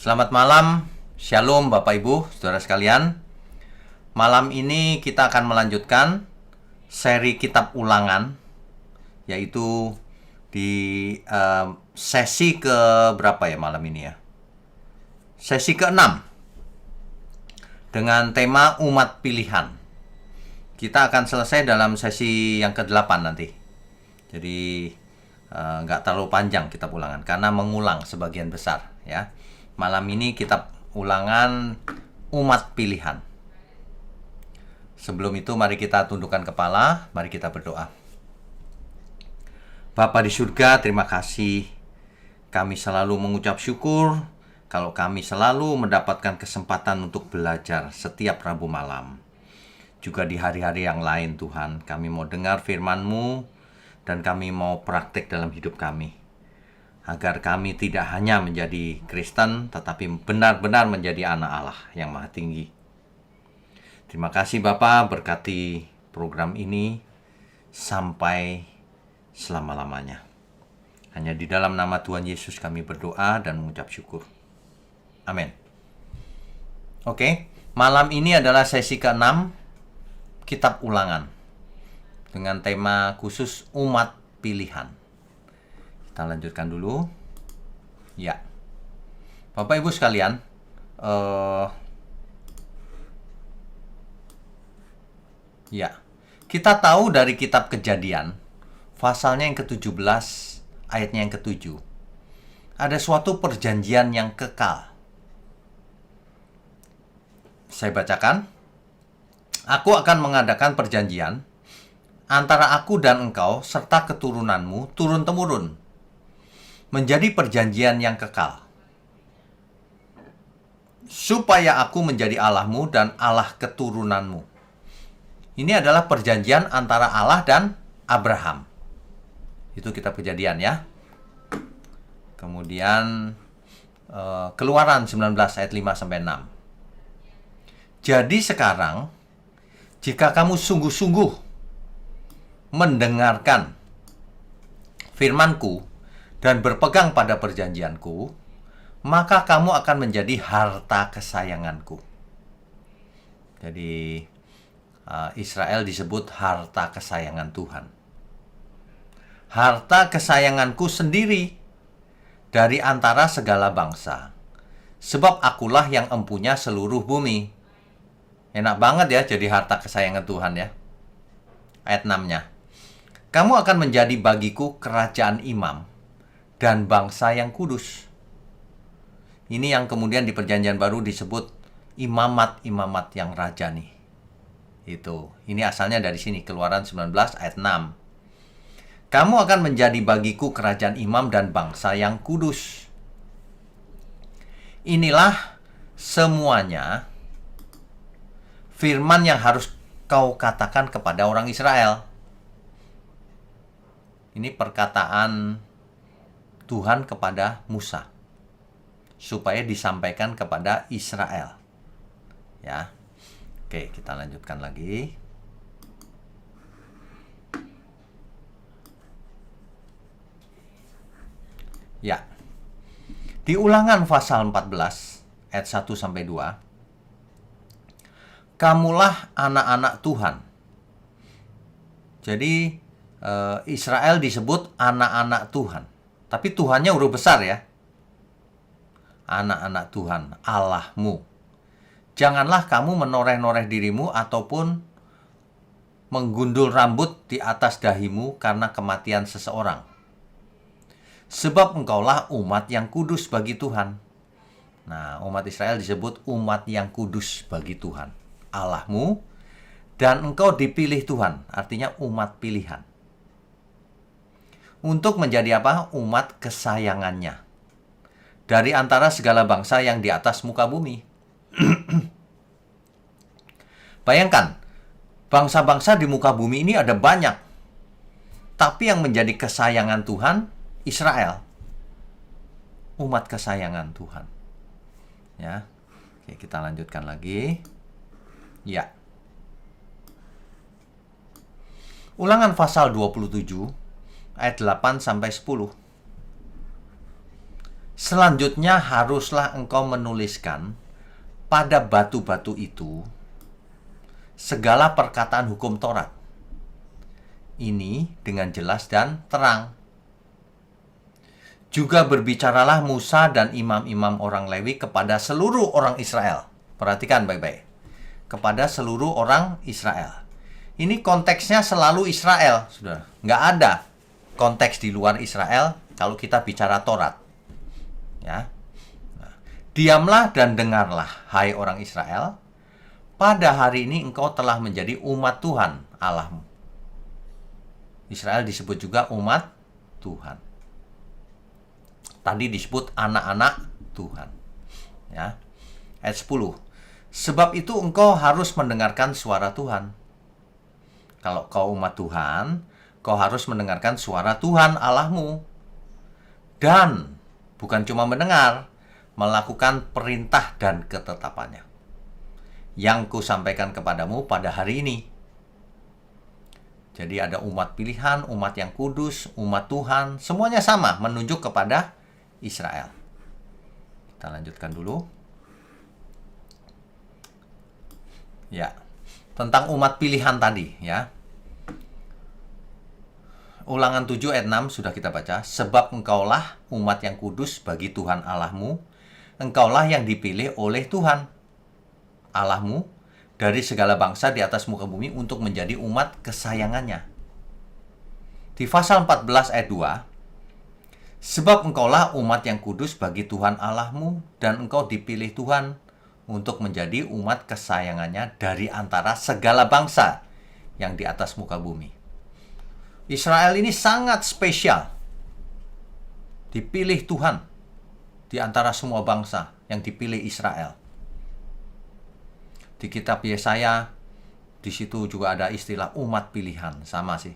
Selamat malam, Shalom Bapak Ibu, Saudara sekalian. Malam ini kita akan melanjutkan seri kitab ulangan, yaitu di sesi ke berapa ya malam ini ya? Sesi ke-6 dengan tema umat pilihan. Kita akan selesai dalam sesi yang ke-8 nanti. Jadi nggak terlalu panjang kitab ulangan karena mengulang sebagian besar ya. Malam ini kitab ulangan umat pilihan. Sebelum itu mari kita tundukkan kepala, mari kita berdoa. Bapa di surga, terima kasih. Kami selalu mengucap syukur kalau kami selalu mendapatkan kesempatan untuk belajar setiap Rabu malam. Juga di hari-hari yang lain Tuhan, kami mau dengar firman-Mu dan kami mau praktek dalam hidup kami. Agar kami tidak hanya menjadi Kristen, tetapi benar-benar menjadi anak Allah yang Maha Tinggi. Terima kasih Bapa, berkati program ini sampai selama-lamanya. Hanya di dalam nama Tuhan Yesus kami berdoa dan mengucap syukur. Amin. Oke, malam ini adalah sesi ke-6 kitab ulangan dengan tema khusus umat pilihan. Kita lanjutkan dulu. Ya, Bapak Ibu sekalian, kita tahu dari kitab Kejadian, pasalnya yang ke-17, ayatnya yang ke-7. Ada suatu perjanjian yang kekal. Saya bacakan. Aku akan mengadakan perjanjian antara aku dan engkau serta keturunanmu turun-temurun, menjadi perjanjian yang kekal, supaya aku menjadi Allahmu dan Allah keturunanmu. Ini adalah perjanjian antara Allah dan Abraham. Itu kitab Kejadian ya. Kemudian Keluaran 19 ayat 5-6. Jadi sekarang, jika kamu sungguh-sungguh mendengarkan firman-Ku dan berpegang pada perjanjianku, maka kamu akan menjadi harta kesayanganku. Jadi Israel disebut harta kesayangan Tuhan. Harta kesayanganku sendiri dari antara segala bangsa, sebab akulah yang empunya seluruh bumi. Enak banget ya jadi harta kesayangan Tuhan ya. Ayat 6-nya. Kamu akan menjadi bagiku kerajaan imam dan bangsa yang kudus. Ini yang kemudian di perjanjian baru disebut imamat-imamat yang rajani. Ini asalnya dari sini, Keluaran 19 ayat 6. Kamu akan menjadi bagiku kerajaan imam dan bangsa yang kudus. Inilah semuanya firman yang harus kau katakan kepada orang Israel. Ini perkataan Tuhan kepada Musa supaya disampaikan kepada Israel. Ya. Oke, kita lanjutkan lagi. Ya. Di Ulangan pasal 14 ayat 1-2. Kamulah anak-anak Tuhan. Jadi Israel disebut anak-anak Tuhan. Tapi Tuhannya huruf besar ya. Anak-anak Tuhan, Allahmu. Janganlah kamu menoreh-noreh dirimu ataupun menggundul rambut di atas dahimu karena kematian seseorang. Sebab engkaulah umat yang kudus bagi Tuhan. Nah, umat Israel disebut umat yang kudus bagi Tuhan, Allahmu. Dan engkau dipilih Tuhan, artinya umat pilihan. Untuk menjadi apa? Umat kesayangannya. Dari antara segala bangsa yang di atas muka bumi. Bayangkan, bangsa-bangsa di muka bumi ini ada banyak. Tapi yang menjadi kesayangan Tuhan, Israel. Umat kesayangan Tuhan. Ya. Oke, kita lanjutkan lagi. Ya. Ulangan pasal 27 ayat 8-10. Selanjutnya haruslah engkau menuliskan pada batu-batu itu segala perkataan hukum Taurat. Ini dengan jelas dan terang. Juga berbicaralah Musa dan imam-imam orang Lewi kepada seluruh orang Israel. Perhatikan baik-baik. Kepada seluruh orang Israel. Ini konteksnya selalu Israel, saudara. Nggak ada konteks di luar Israel kalau kita bicara Taurat. Ya. Nah, diamlah dan dengarlah, hai orang Israel. Pada hari ini engkau telah menjadi umat Tuhan Allahmu. Israel disebut juga umat Tuhan. Tadi disebut anak-anak Tuhan. Ya. Ayat 10. Sebab itu engkau harus mendengarkan suara Tuhan. Kalau kau umat Tuhan, kau harus mendengarkan suara Tuhan Allahmu. Dan bukan cuma mendengar, melakukan perintah dan ketetapannya yang kusampaikan kepadamu pada hari ini. Jadi ada umat pilihan, umat yang kudus, umat Tuhan, semuanya sama, menunjuk kepada Israel. Kita lanjutkan dulu. Ya, tentang umat pilihan tadi, ya. Ulangan 7 ayat 6 sudah kita baca. Sebab engkaulah umat yang kudus bagi Tuhan Allahmu. Engkaulah yang dipilih oleh Tuhan Allahmu dari segala bangsa di atas muka bumi untuk menjadi umat kesayangannya. Di pasal 14 ayat 2, sebab engkaulah umat yang kudus bagi Tuhan Allahmu, dan engkau dipilih Tuhan untuk menjadi umat kesayangannya dari antara segala bangsa yang di atas muka bumi. Israel ini sangat spesial. Dipilih Tuhan di antara semua bangsa yang dipilih Israel. Di kitab Yesaya, di situ juga ada istilah umat pilihan, sama sih.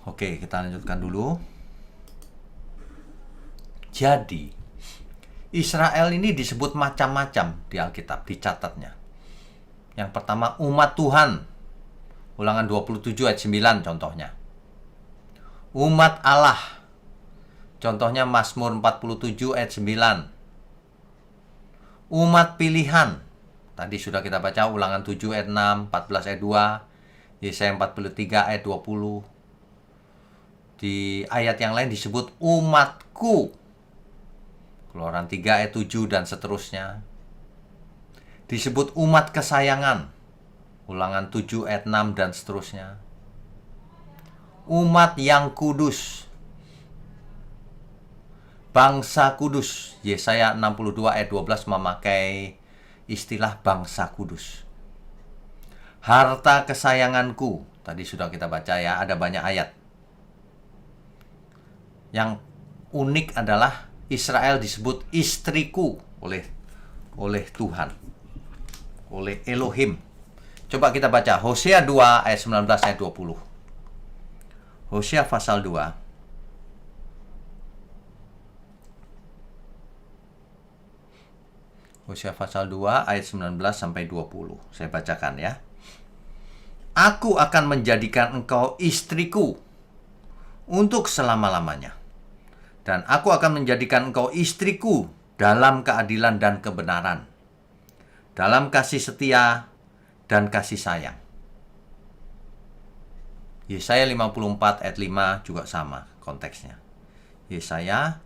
Oke, kita lanjutkan dulu. Jadi, Israel ini disebut macam-macam di Alkitab, dicatatnya. Yang pertama, umat Tuhan. Ulangan 27 ayat 9 contohnya. Umat Allah. Contohnya Mazmur 47 ayat 9. Umat pilihan. Tadi sudah kita baca ulangan 7 ayat 6, 14 ayat 2, Yesaya 43 ayat 20. Di ayat yang lain disebut umatku. Keluaran 3 ayat 7 dan seterusnya. Disebut umat kesayangan. Ulangan 7 ayat 6 dan seterusnya. Umat yang kudus. Bangsa kudus. Yesaya 62 ayat 12 memakai istilah bangsa kudus. Harta kesayanganku. Tadi sudah kita baca ya, ada banyak ayat. Yang unik adalah Israel disebut istriku oleh Tuhan. Oleh Elohim. Coba kita baca Hosea 2 ayat 19 ayat 20. Hosea pasal 2. Hosea pasal 2 ayat 19 sampai 20. Saya bacakan ya. Aku akan menjadikan engkau istriku untuk selama-lamanya. Dan aku akan menjadikan engkau istriku dalam keadilan dan kebenaran, dalam kasih setia dan kasih sayang. Yesaya 54 ayat 5 juga sama konteksnya. Yesaya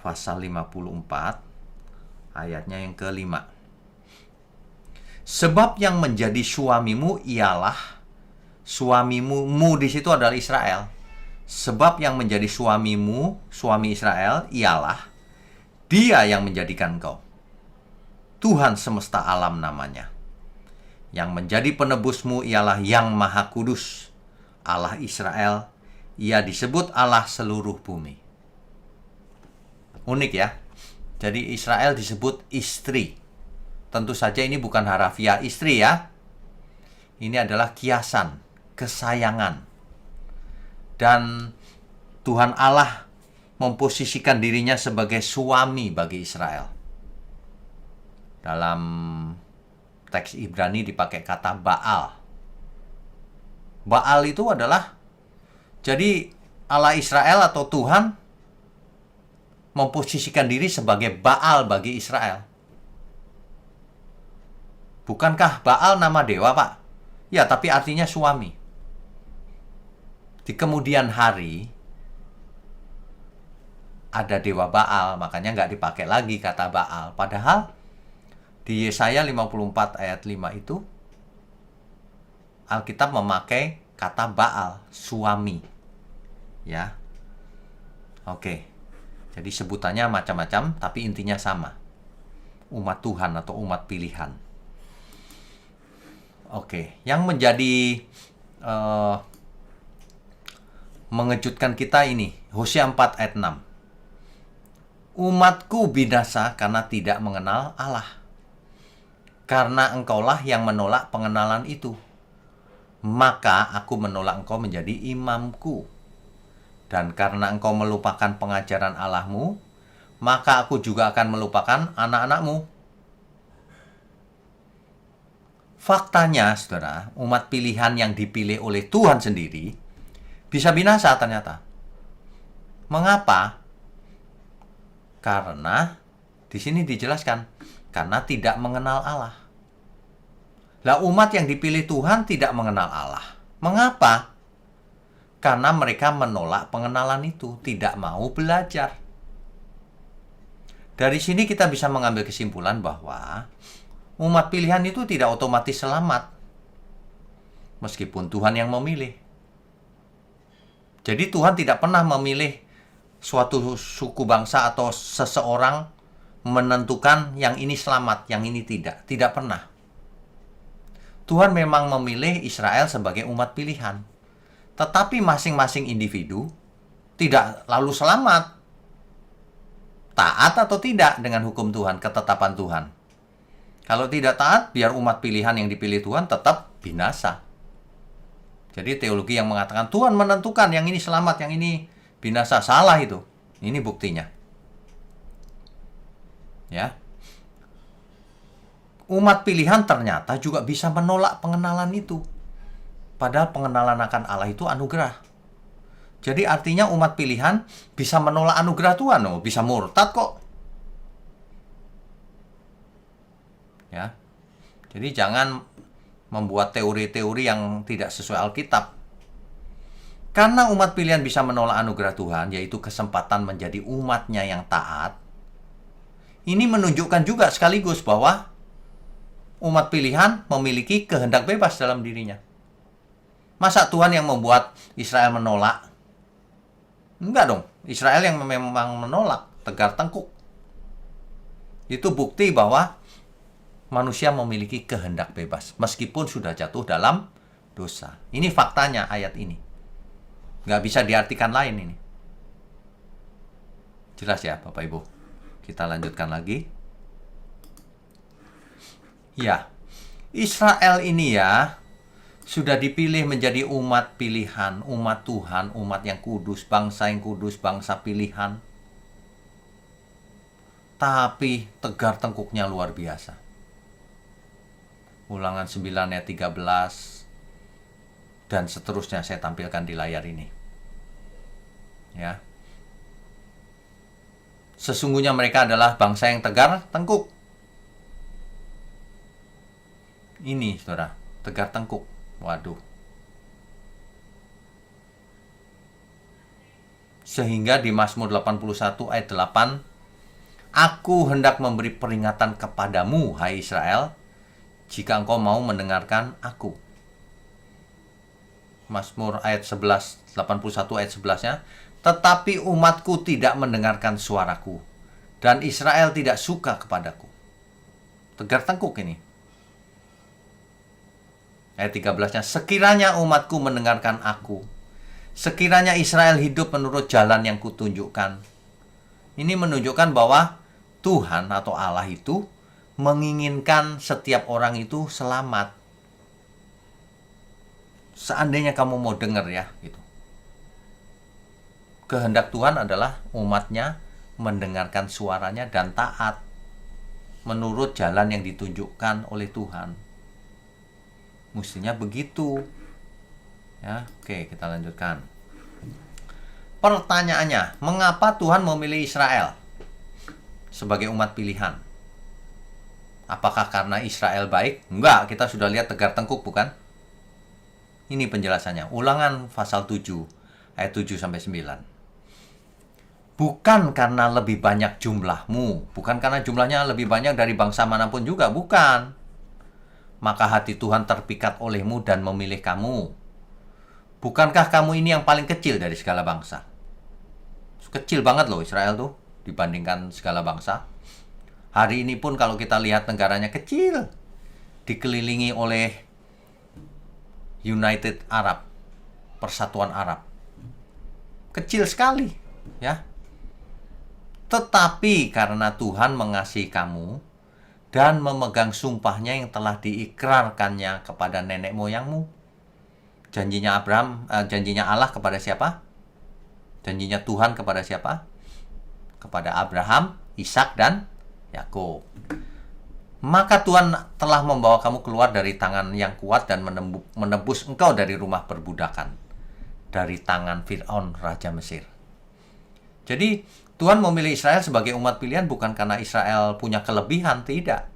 pasal 54 ayatnya yang kelima. Sebab yang menjadi suamimu ialah suamimu, mu di situ adalah Israel. Sebab yang menjadi suamimu, suami Israel ialah Dia yang menjadikan kau. Tuhan semesta alam namanya. Yang menjadi penebusmu ialah Yang Maha Kudus, Allah Israel. Ia disebut Allah seluruh bumi. Unik ya. Jadi Israel disebut istri. Tentu saja ini bukan harafiah istri ya. Ini adalah kiasan, kesayangan. Dan Tuhan Allah memposisikan dirinya sebagai suami bagi Israel. Dalam teks Ibrani dipakai kata Baal. Baal itu adalah, jadi Allah Israel atau Tuhan memposisikan diri sebagai Baal bagi Israel. Bukankah Baal nama dewa, Pak? Ya, tapi artinya suami. Di kemudian hari ada dewa Baal, makanya nggak dipakai lagi kata Baal. Padahal di Yesaya 54 ayat 5 itu Alkitab memakai kata Baal, suami. Ya. Oke. Jadi sebutannya macam-macam, tapi intinya sama. Umat Tuhan atau umat pilihan. Oke. Yang menjadi mengejutkan kita ini, Hosea 4 ayat 6. Umatku binasa karena tidak mengenal Allah. Karena engkaulah yang menolak pengenalan itu. Maka aku menolak engkau menjadi imamku. Dan karena engkau melupakan pengajaran Allahmu, maka aku juga akan melupakan anak-anakmu. Faktanya, saudara, umat pilihan yang dipilih oleh Tuhan sendiri bisa binasa ternyata. Mengapa? Karena di sini dijelaskan, karena tidak mengenal Allah. Lah, umat yang dipilih Tuhan tidak mengenal Allah. Mengapa? Karena mereka menolak pengenalan itu, tidak mau belajar. Dari sini kita bisa mengambil kesimpulan bahwa umat pilihan itu tidak otomatis selamat, meskipun Tuhan yang memilih. Jadi Tuhan tidak pernah memilih suatu suku bangsa atau seseorang menentukan yang ini selamat, yang ini tidak. Tidak pernah. Tuhan memang memilih Israel sebagai umat pilihan. Tetapi masing-masing individu tidak lalu selamat. Taat atau tidak dengan hukum Tuhan, ketetapan Tuhan. Kalau tidak taat, biar umat pilihan yang dipilih Tuhan tetap binasa. Jadi teologi yang mengatakan Tuhan menentukan yang ini selamat, yang ini binasa, salah itu. Ini buktinya. Ya. Umat pilihan ternyata juga bisa menolak pengenalan itu. Padahal pengenalan akan Allah itu anugerah. Jadi artinya umat pilihan bisa menolak anugerah Tuhan, bisa murtad kok. Ya. Jadi jangan membuat teori-teori yang tidak sesuai Alkitab. Karena umat pilihan bisa menolak anugerah Tuhan, yaitu kesempatan menjadi umatnya yang taat. Ini menunjukkan juga sekaligus bahwa umat pilihan memiliki kehendak bebas dalam dirinya. Masa Tuhan yang membuat Israel menolak? Enggak dong. Israel yang memang menolak, tegar tengkuk. Itu bukti bahwa manusia memiliki kehendak bebas, meskipun sudah jatuh dalam dosa. Ini faktanya ayat ini. Nggak bisa diartikan lain ini. Jelas ya Bapak Ibu? Kita lanjutkan lagi. Ya, Israel ini ya, sudah dipilih menjadi umat pilihan, umat Tuhan, umat yang kudus, bangsa yang kudus, bangsa pilihan. Tapi tegar tengkuknya luar biasa. Ulangan 9 ayat 13 dan seterusnya saya tampilkan di layar ini. Ya. Sesungguhnya mereka adalah bangsa yang tegar tengkuk. Ini, saudara, tegar tengkuk. Waduh. Sehingga di Mazmur 81 ayat 8, aku hendak memberi peringatan kepadamu, hai Israel, jika engkau mau mendengarkan aku. Mazmur ayat 11, 81 ayat 11-nya, tetapi umatku tidak mendengarkan suaraku, dan Israel tidak suka kepadaku. Tegar tengkuk ini. Ayat 13-nya, sekiranya umatku mendengarkan aku, sekiranya Israel hidup menurut jalan yang kutunjukkan. Ini menunjukkan bahwa Tuhan atau Allah itu menginginkan setiap orang itu selamat. Seandainya kamu mau dengar ya, gitu. Kehendak Tuhan adalah umatnya mendengarkan suaranya dan taat menurut jalan yang ditunjukkan oleh Tuhan. Mestinya begitu. Ya, oke, kita lanjutkan. Pertanyaannya, mengapa Tuhan memilih Israel? sebagai umat pilihan? Apakah karena Israel baik? Enggak, kita sudah lihat tegar tengkuk, bukan? Ini penjelasannya. Ulangan pasal 7 ayat 7-9. Bukan karena lebih banyak jumlahmu, bukan karena jumlahnya lebih banyak dari bangsa manapun juga, bukan. Maka hati Tuhan terpikat olehmu dan memilih kamu. Bukankah kamu ini yang paling kecil dari segala bangsa? Kecil banget loh Israel tuh dibandingkan segala bangsa. Hari ini pun kalau kita lihat negaranya kecil, dikelilingi oleh United Arab, Persatuan Arab. Kecil sekali, ya. Tetapi karena Tuhan mengasihi kamu dan memegang sumpahnya yang telah diikrarkannya kepada nenek moyangmu. Janjinya janjinya Allah kepada siapa? Janjinya Tuhan kepada siapa? Kepada Abraham, Ishak, dan Yakub. Maka Tuhan telah membawa kamu keluar dari tangan yang kuat dan menebus engkau dari rumah perbudakan, dari tangan Fir'aun, Raja Mesir. Jadi Tuhan memilih Israel sebagai umat pilihan bukan karena Israel punya kelebihan, tidak.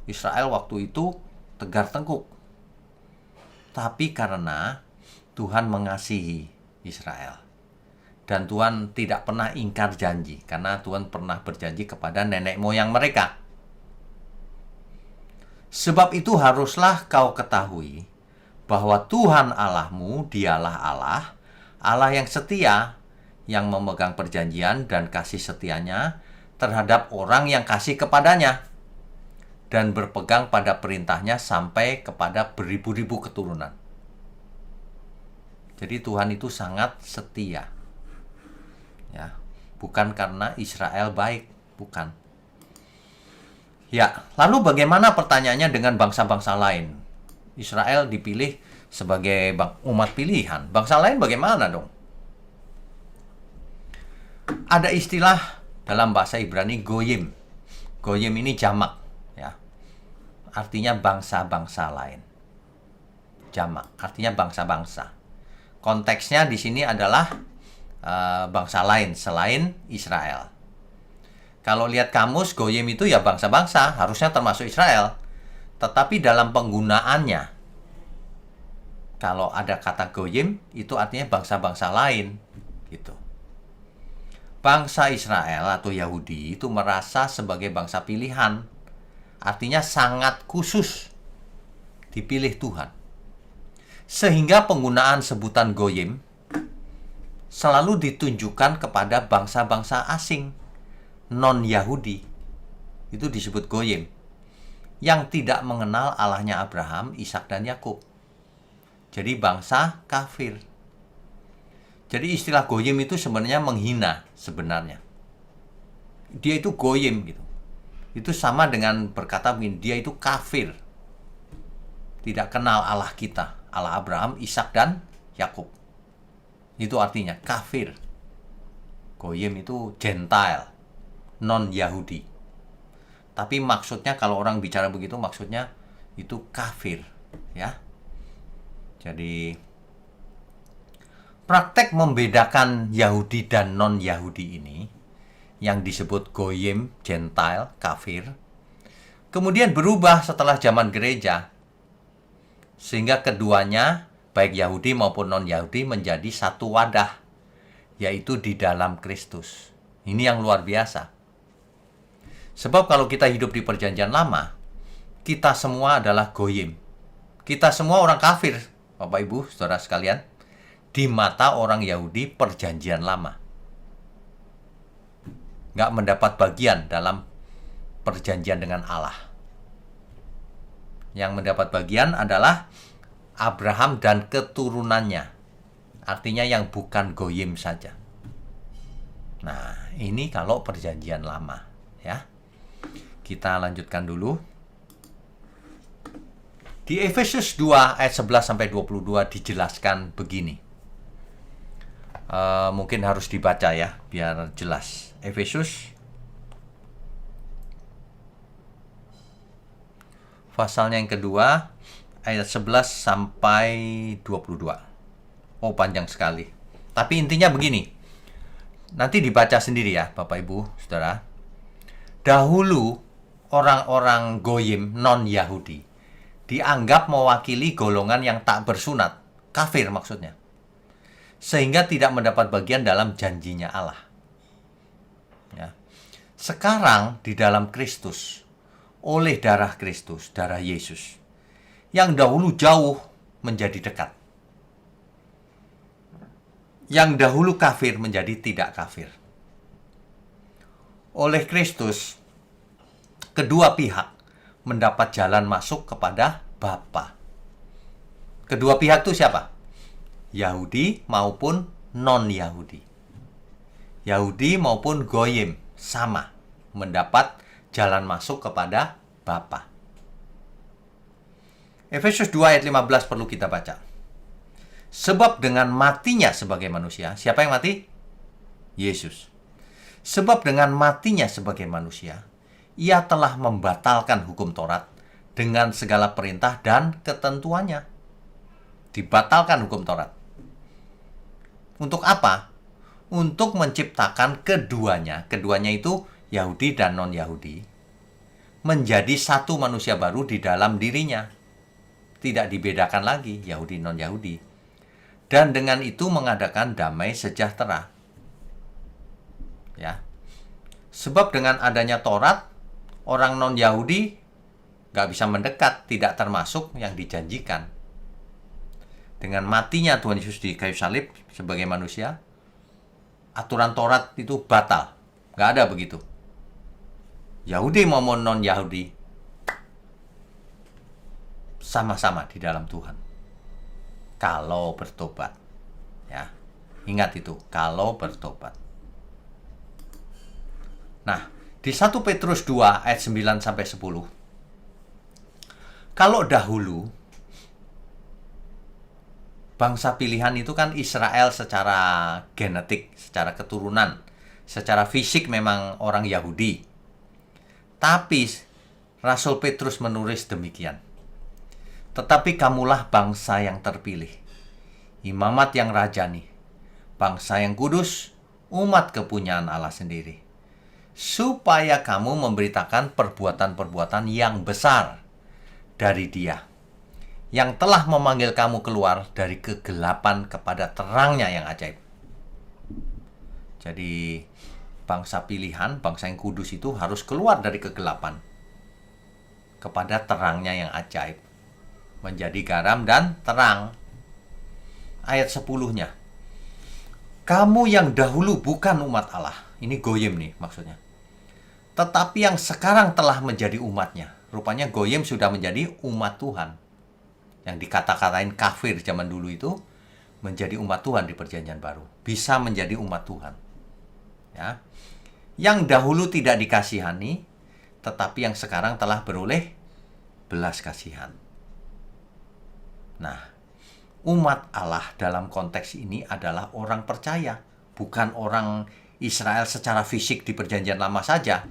Israel waktu itu tegar tengkuk. Tapi karena Tuhan mengasihi Israel. Dan Tuhan tidak pernah ingkar janji, karena Tuhan pernah berjanji kepada nenek moyang mereka. Sebab itu haruslah kau ketahui bahwa Tuhan Allahmu, dialah Allah, Allah yang setia, yang memegang perjanjian dan kasih setianya terhadap orang yang kasih kepadanya dan berpegang pada perintahnya sampai kepada beribu-ribu keturunan. Jadi Tuhan itu sangat setia. Ya, bukan karena Israel baik, bukan. Ya, lalu bagaimana pertanyaannya dengan bangsa-bangsa lain? Israel dipilih sebagai umat pilihan. Bangsa lain bagaimana dong? Ada istilah dalam bahasa Ibrani goyim. Goyim ini jamak, ya. Artinya bangsa-bangsa lain. Jamak, artinya bangsa-bangsa. Konteksnya di sini adalah bangsa lain selain Israel. Kalau lihat kamus, goyim itu ya bangsa-bangsa, harusnya termasuk Israel. Tetapi dalam penggunaannya, kalau ada kata goyim, itu artinya bangsa-bangsa lain, gitu. Bangsa Israel atau Yahudi itu merasa sebagai bangsa pilihan. Artinya sangat khusus dipilih Tuhan. Sehingga penggunaan sebutan goyim selalu ditunjukkan kepada bangsa-bangsa asing, non-Yahudi. Itu disebut goyim. Yang tidak mengenal Allahnya Abraham, Ishak, dan Yakub. Jadi bangsa kafir. Jadi istilah goyim itu sebenarnya menghina sebenarnya. Dia itu goyim gitu. Itu sama dengan berkata dia itu kafir. Tidak kenal Allah kita, Allah Abraham, Ishak, dan Yakub. Itu artinya kafir. Goyim itu Gentile, non-Yahudi. Tapi maksudnya kalau orang bicara begitu maksudnya itu kafir, ya. Jadi praktek membedakan Yahudi dan non-Yahudi ini yang disebut goyim, Gentile, kafir, kemudian berubah setelah zaman gereja. Sehingga keduanya, baik Yahudi maupun non-Yahudi, menjadi satu wadah, yaitu di dalam Kristus. Ini yang luar biasa. Sebab kalau kita hidup di perjanjian lama, kita semua adalah goyim. Kita semua orang kafir, Bapak Ibu, saudara sekalian. Di mata orang Yahudi perjanjian lama. Nggak mendapat bagian dalam perjanjian dengan Allah. Yang mendapat bagian adalah Abraham dan keturunannya. Artinya yang bukan goyim saja. Nah, ini kalau perjanjian lama, ya. Kita lanjutkan dulu. Di Efesus 2 ayat 11-22 dijelaskan begini. Mungkin harus dibaca ya, biar jelas. Efesus pasalnya yang kedua, ayat 11-22. Oh, panjang sekali. Tapi intinya begini. Nanti dibaca sendiri ya, Bapak Ibu, Saudara. Dahulu orang-orang Goyim non-Yahudi dianggap mewakili golongan yang tak bersunat, kafir maksudnya, sehingga tidak mendapat bagian dalam janjinya Allah. Ya. Sekarang di dalam Kristus, oleh darah Kristus, darah Yesus, yang dahulu jauh menjadi dekat. Yang dahulu kafir menjadi tidak kafir. Oleh Kristus, kedua pihak mendapat jalan masuk kepada Bapa. Kedua pihak itu siapa? Yahudi maupun non-Yahudi. Yahudi maupun Goyim sama mendapat jalan masuk kepada Bapa. Efesus 2 ayat 15 perlu kita baca. Sebab dengan matinya sebagai manusia, siapa yang mati? Yesus. Sebab dengan matinya sebagai manusia, ia telah membatalkan hukum Taurat dengan segala perintah dan ketentuannya. Dibatalkan hukum Taurat. Untuk apa? Untuk menciptakan keduanya. Keduanya itu Yahudi dan non-Yahudi. Menjadi satu manusia baru di dalam dirinya. Tidak dibedakan lagi Yahudi non-Yahudi. Dan dengan itu mengadakan damai sejahtera. Ya. Sebab dengan adanya Taurat, orang non-Yahudi gak bisa mendekat, tidak termasuk yang dijanjikan. Dengan matinya Tuhan Yesus di kayu salib sebagai manusia, aturan Taurat itu batal. Gak ada begitu. Yahudi maupun non-Yahudi sama-sama di dalam Tuhan. Kalau bertobat. Ya. Ingat itu, kalau bertobat. Nah, di 1 Petrus 2 ayat 9 sampai 10. Kalau dahulu bangsa pilihan itu kan Israel secara genetik, secara keturunan, secara fisik memang orang Yahudi. Tapi Rasul Petrus menulis demikian. Tetapi kamulah bangsa yang terpilih, imamat yang rajani, bangsa yang kudus, umat kepunyaan Allah sendiri, supaya kamu memberitakan perbuatan-perbuatan yang besar dari Dia, yang telah memanggil kamu keluar dari kegelapan kepada terangnya yang ajaib. Jadi bangsa pilihan, bangsa yang kudus itu harus keluar dari kegelapan kepada terangnya yang ajaib, menjadi garam dan terang. Ayat 10-nya. Kamu yang dahulu bukan umat Allah. Ini Goyim nih maksudnya. Tetapi yang sekarang telah menjadi umatnya. Rupanya Goyim sudah menjadi umat Tuhan. Yang dikata-katain kafir zaman dulu itu menjadi umat Tuhan di Perjanjian Baru. Bisa menjadi umat Tuhan. Ya. Yang dahulu tidak dikasihani, tetapi yang sekarang telah beroleh belas kasihan. Nah, umat Allah dalam konteks ini adalah orang percaya, bukan orang Israel secara fisik di Perjanjian Lama saja.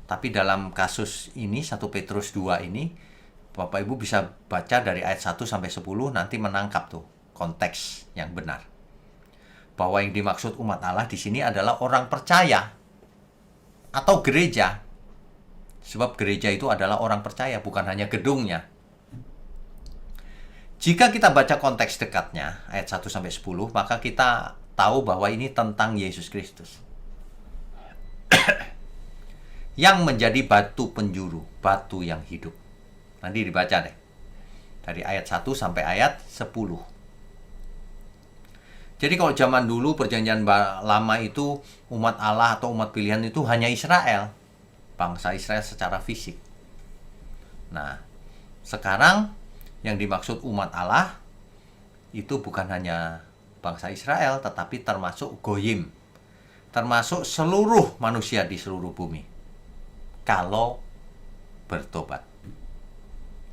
Tapi dalam kasus ini, 1 Petrus 2 ini, Bapak Ibu bisa baca dari ayat 1 sampai 10, nanti menangkap tuh konteks yang benar. Bahwa yang dimaksud umat Allah di sini adalah orang percaya atau gereja. Sebab gereja itu adalah orang percaya, bukan hanya gedungnya. Jika kita baca konteks dekatnya, ayat 1 sampai 10, maka kita tahu bahwa ini tentang Yesus Kristus. Yang menjadi batu penjuru, batu yang hidup. Nanti dibaca deh. Dari ayat 1 sampai ayat 10. Jadi kalau zaman dulu Perjanjian Lama itu umat Allah atau umat pilihan itu hanya Israel. Bangsa Israel secara fisik. Nah, sekarang yang dimaksud umat Allah itu bukan hanya bangsa Israel, tetapi termasuk Goyim. Termasuk seluruh manusia di seluruh bumi. Kalau bertobat.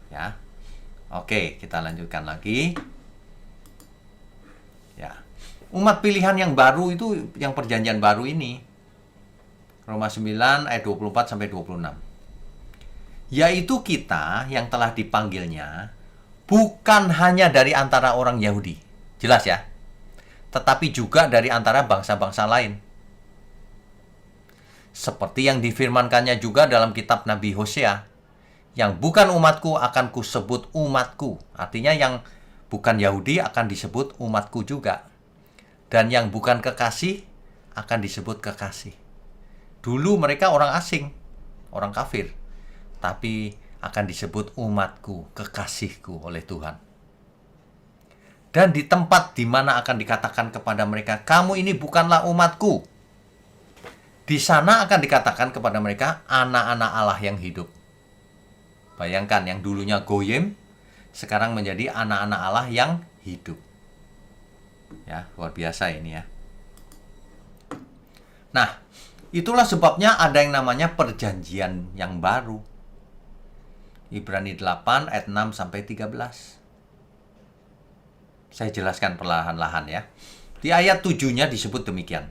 Ya. Oke, kita lanjutkan lagi. Ya. Umat pilihan yang baru itu, yang Perjanjian Baru ini, Roma 9 ayat 24 sampai 26. Yaitu kita yang telah dipanggilnya bukan hanya dari antara orang Yahudi. Jelas ya? Tetapi juga dari antara bangsa-bangsa lain. Seperti yang difirmankannya juga dalam kitab Nabi Hosea, yang bukan umatku akan kusebut umatku. Artinya yang bukan Yahudi akan disebut umatku juga. Dan yang bukan kekasih akan disebut kekasih. Dulu mereka orang asing, orang kafir. Tapi akan disebut umatku, kekasihku oleh Tuhan. Dan di tempat di mana akan dikatakan kepada mereka, kamu ini bukanlah umatku, di sana akan dikatakan kepada mereka, anak-anak Allah yang hidup. Bayangkan, yang dulunya goyim, sekarang menjadi anak-anak Allah yang hidup. Ya, luar biasa ini ya. Nah, itulah sebabnya ada yang namanya perjanjian yang baru. Ibrani 8 ayat 6 sampai 13. Saya jelaskan perlahan-lahan ya. Di ayat 7-nya disebut demikian.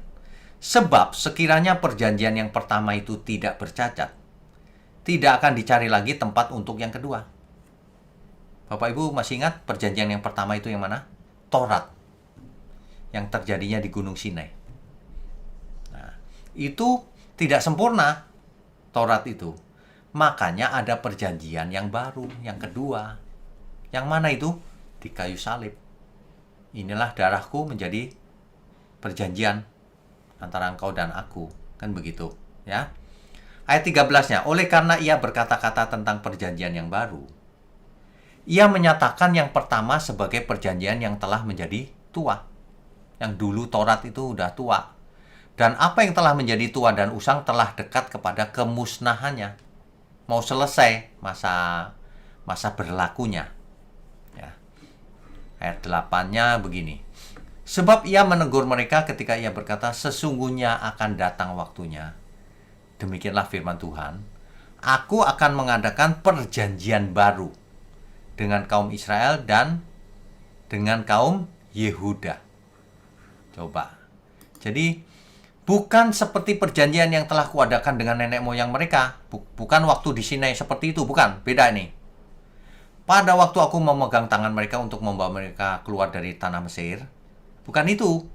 Sebab sekiranya perjanjian yang pertama itu tidak bercacat, tidak akan dicari lagi tempat untuk yang kedua. Bapak Ibu masih ingat perjanjian yang pertama itu yang mana? Taurat. Yang terjadinya di Gunung Sinai. Nah, itu tidak sempurna Taurat itu. Makanya ada perjanjian yang baru, yang kedua. Yang mana itu? Di kayu salib. Inilah darahku menjadi perjanjian antara engkau dan aku. Kan begitu ya. Ayat 13-nya, oleh karena ia berkata-kata tentang perjanjian yang baru, ia menyatakan yang pertama sebagai perjanjian yang telah menjadi tua. Yang dulu Taurat itu udah tua. Dan apa yang telah menjadi tua dan usang telah dekat kepada kemusnahannya. Mau selesai masa berlakunya. Ya. Ayat 8-nya begini. Sebab ia menegur mereka ketika ia berkata, sesungguhnya akan datang waktunya. Demikianlah firman Tuhan. Aku akan mengadakan perjanjian baru dengan kaum Israel dan dengan kaum Yehuda. Coba. Jadi, bukan seperti perjanjian yang telah kuadakan dengan nenek moyang mereka. Bukan waktu di Sinai seperti itu, bukan. Beda ini. Pada waktu aku memegang tangan mereka untuk membawa mereka keluar dari tanah Mesir, bukan itu.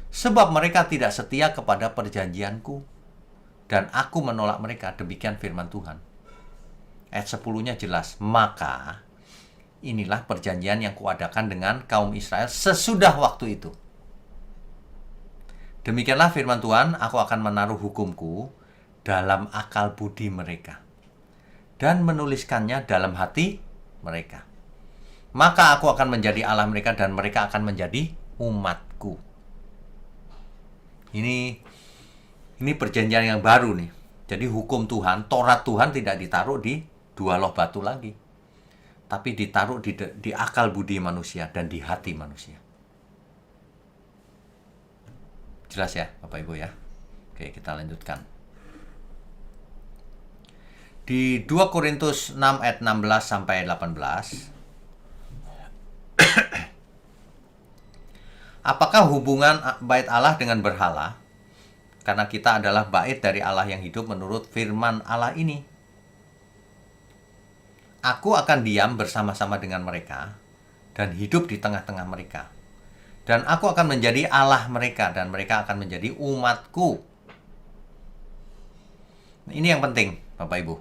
Sebab mereka tidak setia kepada perjanjianku. Dan aku menolak mereka. Demikian firman Tuhan. Ayat 10-nya jelas. Maka inilah perjanjian yang kuadakan dengan kaum Israel sesudah waktu itu. Demikianlah firman Tuhan. Aku akan menaruh hukumku dalam akal budi mereka. Dan menuliskannya dalam hati mereka. Maka aku akan menjadi Allah mereka dan mereka akan menjadi umatku. Ini perjanjian yang baru nih. Jadi hukum Tuhan, Taurat Tuhan tidak ditaruh di dua loh batu lagi. Tapi ditaruh di akal budi manusia dan di hati manusia. Jelas ya Bapak Ibu ya. Oke, kita lanjutkan. Di 2 Korintus 6 ayat 16 sampai 18. Apakah hubungan bait Allah dengan berhala? Karena kita adalah bait dari Allah yang hidup menurut firman Allah ini. Aku akan diam bersama-sama dengan mereka dan hidup di tengah-tengah mereka. Dan aku akan menjadi Allah mereka dan mereka akan menjadi umatku. Ini yang penting, Bapak Ibu.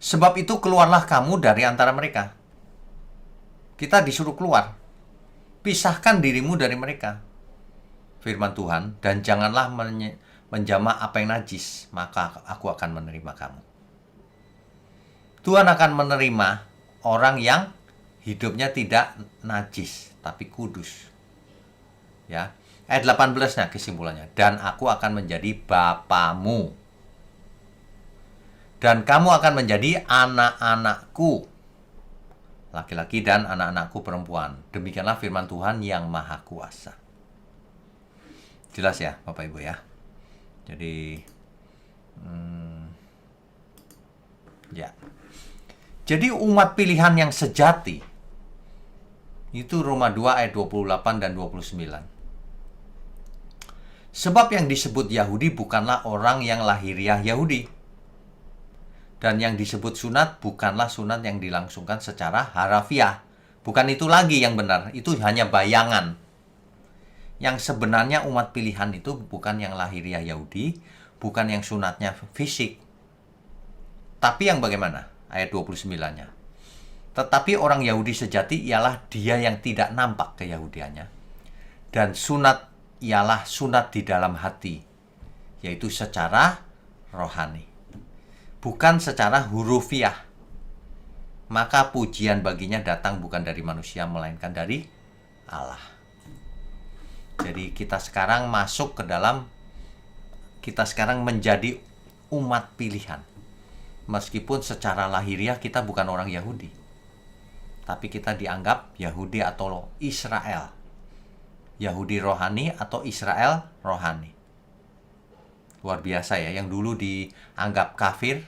Sebab itu keluarlah kamu dari antara mereka. Kita disuruh keluar. Pisahkan dirimu dari mereka. Firman Tuhan, dan janganlah menjamah apa yang najis, maka aku akan menerima kamu. Tuhan akan menerima orang yang hidupnya tidak najis, tapi kudus. Ya. Ayat 18-nya kesimpulannya. Dan aku akan menjadi bapamu. Dan kamu akan menjadi anak-anakku. Laki-laki dan anak-anakku perempuan. Demikianlah firman Tuhan yang Maha Kuasa. Jelas ya Bapak Ibu ya. Jadi ya. Jadi umat pilihan yang sejati itu Roma 2 ayat 28 dan 29. Sebab yang disebut Yahudi bukanlah orang yang lahiriah Yahudi. Dan yang disebut sunat bukanlah sunat yang dilangsungkan secara harafiah. Bukan itu lagi yang benar. Itu hanya bayangan. Yang sebenarnya umat pilihan itu bukan yang lahiriah Yahudi, bukan yang sunatnya fisik. Tapi yang bagaimana? Ayat 29-nya. Tetapi orang Yahudi sejati ialah dia yang tidak nampak keyahudiannya. Dan sunat ialah sunat di dalam hati, yaitu secara rohani, bukan secara hurufiah. Maka pujian baginya datang bukan dari manusia, melainkan dari Allah. Jadi kita sekarang menjadi umat pilihan. Meskipun secara lahiriah kita bukan orang Yahudi, tapi kita dianggap Yahudi atau Israel. Yahudi rohani atau Israel rohani. Luar biasa ya, yang dulu dianggap kafir,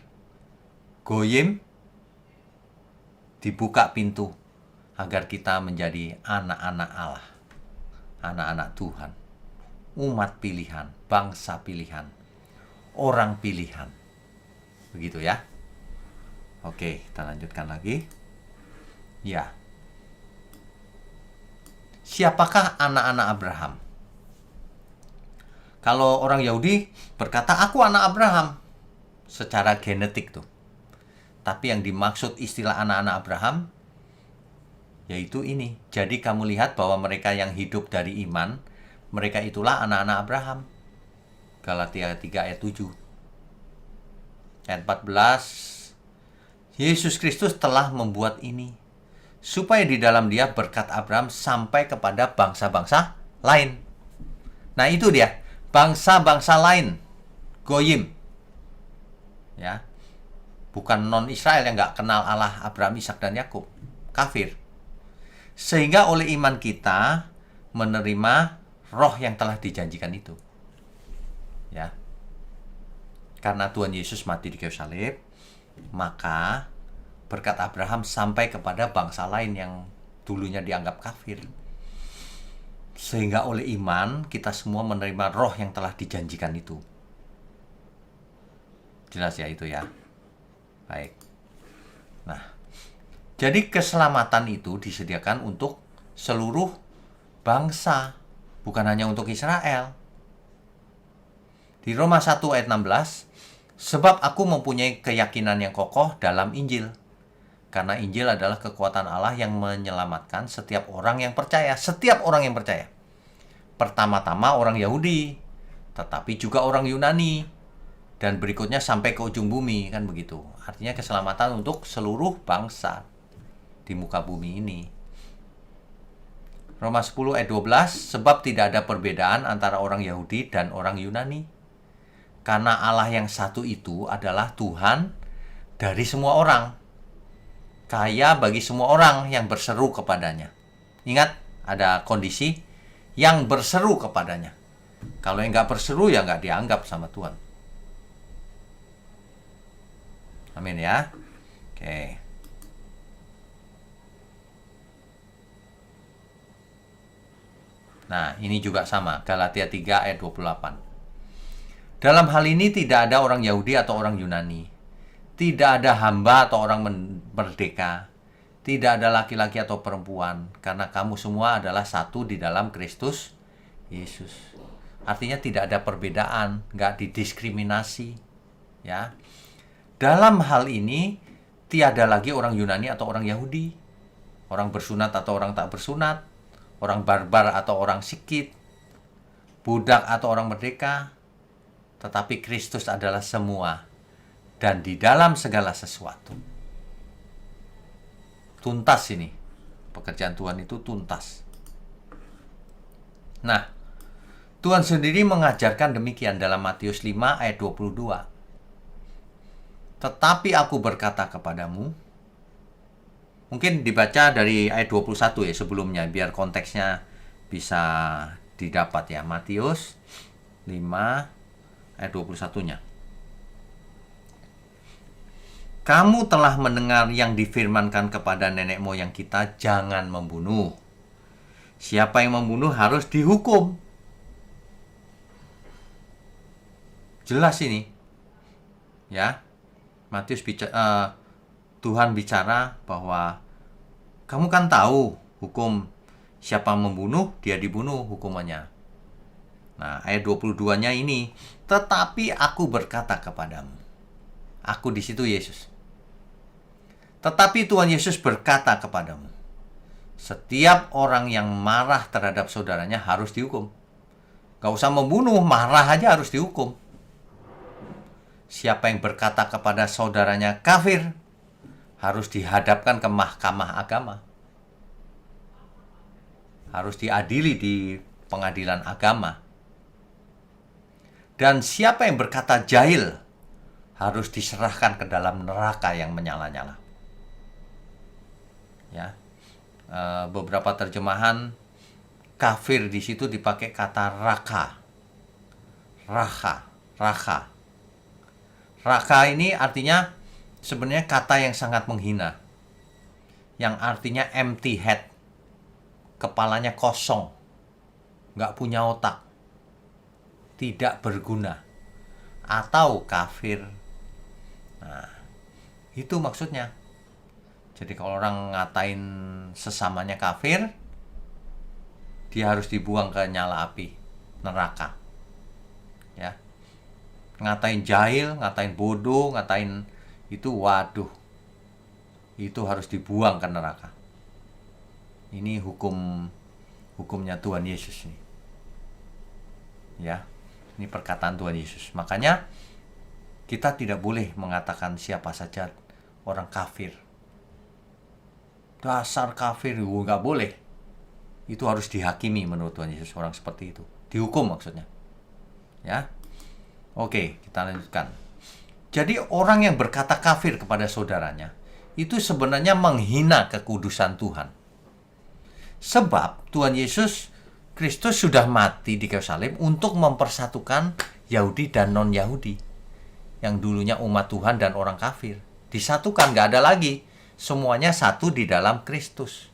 goyim, dibuka pintu agar kita menjadi anak-anak Allah, anak-anak Tuhan, umat pilihan, bangsa pilihan, orang pilihan. Begitu ya. Oke, kita lanjutkan lagi. Ya. Siapakah anak-anak Abraham? Kalau orang Yahudi berkata, aku anak Abraham. Secara genetik tuh. Tapi yang dimaksud istilah anak-anak Abraham, yaitu ini. Jadi kamu lihat bahwa mereka yang hidup dari iman, mereka itulah anak-anak Abraham. Galatia 3 ayat 7. Ayat 14. Yesus Kristus telah membuat ini, supaya di dalam dia berkat Abraham sampai kepada bangsa-bangsa lain. Nah itu dia, bangsa-bangsa lain, goyim. Ya, bukan non-Israel yang gak kenal Allah Abraham, Ishak, dan Yakub, kafir. Sehingga oleh iman kita menerima roh yang telah dijanjikan itu. Ya, karena Tuhan Yesus mati di kayu salib, maka berkat Abraham sampai kepada bangsa lain yang dulunya dianggap kafir. Sehingga oleh iman kita semua menerima roh yang telah dijanjikan itu. Jelas ya itu ya. Baik. Nah, jadi keselamatan itu disediakan untuk seluruh bangsa, bukan hanya untuk Israel. Di Roma 1 ayat 16, sebab aku mempunyai keyakinan yang kokoh dalam Injil. Karena Injil adalah kekuatan Allah yang menyelamatkan setiap orang yang percaya. Setiap orang yang percaya. Pertama-tama orang Yahudi, tetapi juga orang Yunani. Dan berikutnya sampai ke ujung bumi, kan begitu. Artinya keselamatan untuk seluruh bangsa di muka bumi ini. Roma 10 ayat 12, sebab tidak ada perbedaan antara orang Yahudi dan orang Yunani. Karena Allah yang satu itu adalah Tuhan dari semua orang, kaya bagi semua orang yang berseru kepadanya. Ingat, ada kondisi yang berseru kepadanya. Kalau yang nggak berseru, ya nggak dianggap sama Tuhan. Amin ya. Oke. Nah, ini juga sama. Galatia 3 ayat 28. Dalam hal ini tidak ada orang Yahudi atau orang Yunani. Tidak ada hamba atau orang merdeka. Tidak ada laki-laki atau perempuan. Karena kamu semua adalah satu di dalam Kristus Yesus. Artinya tidak ada perbedaan. Nggak didiskriminasi. Ya. Dalam hal ini, tiada lagi orang Yunani atau orang Yahudi. Orang bersunat atau orang tak bersunat. Orang barbar atau orang Sikit. Budak atau orang merdeka. Tetapi Kristus adalah semua. Dan di dalam segala sesuatu. Tuntas ini. Pekerjaan Tuhan itu tuntas. Nah, Tuhan sendiri mengajarkan demikian dalam Matius 5 ayat 22. Tetapi aku berkata kepadamu. Mungkin dibaca dari ayat 21 ya sebelumnya, biar konteksnya bisa didapat ya. Matius 5 ayat 21-nya. Kamu telah mendengar yang difirmankan kepada nenek moyang kita, jangan membunuh. Siapa yang membunuh harus dihukum. Jelas ini. Ya. Matius Tuhan bicara bahwa kamu kan tahu hukum siapa membunuh, dia dibunuh hukumannya. Nah, ayat 22-nya ini, tetapi aku berkata kepadamu. Aku di situ Yesus. Tetapi Tuhan Yesus berkata kepadamu, setiap orang yang marah terhadap saudaranya harus dihukum. Gak usah membunuh, marah aja harus dihukum. Siapa yang berkata kepada saudaranya kafir, harus dihadapkan ke mahkamah agama. Harus diadili di pengadilan agama. Dan siapa yang berkata jahil, harus diserahkan ke dalam neraka yang menyala-nyala. Ya, beberapa terjemahan kafir di situ dipakai kata raka, raka. Raka ini artinya sebenarnya kata yang sangat menghina, yang artinya empty head, kepalanya kosong, nggak punya otak, tidak berguna, atau kafir. Nah, itu maksudnya. Jadi kalau orang ngatain sesamanya kafir, dia harus dibuang ke nyala api, neraka. Ya. Ngatain jahil, ngatain bodoh, ngatain itu, waduh. Itu harus dibuang ke neraka. Ini hukumnya Tuhan Yesus nih. Ya. Ini perkataan Tuhan Yesus. Makanya kita tidak boleh mengatakan siapa saja orang kafir. Dasar kafir, nggak boleh. Itu harus dihakimi menurut Tuhan Yesus, orang seperti itu. Dihukum maksudnya. Ya. Oke, kita lanjutkan. Jadi orang yang berkata kafir kepada saudaranya, itu sebenarnya menghina kekudusan Tuhan. Sebab Tuhan Yesus Kristus sudah mati di kayu salib untuk mempersatukan Yahudi dan non-Yahudi. Yang dulunya umat Tuhan dan orang kafir. Disatukan, nggak ada lagi. Semuanya satu di dalam Kristus.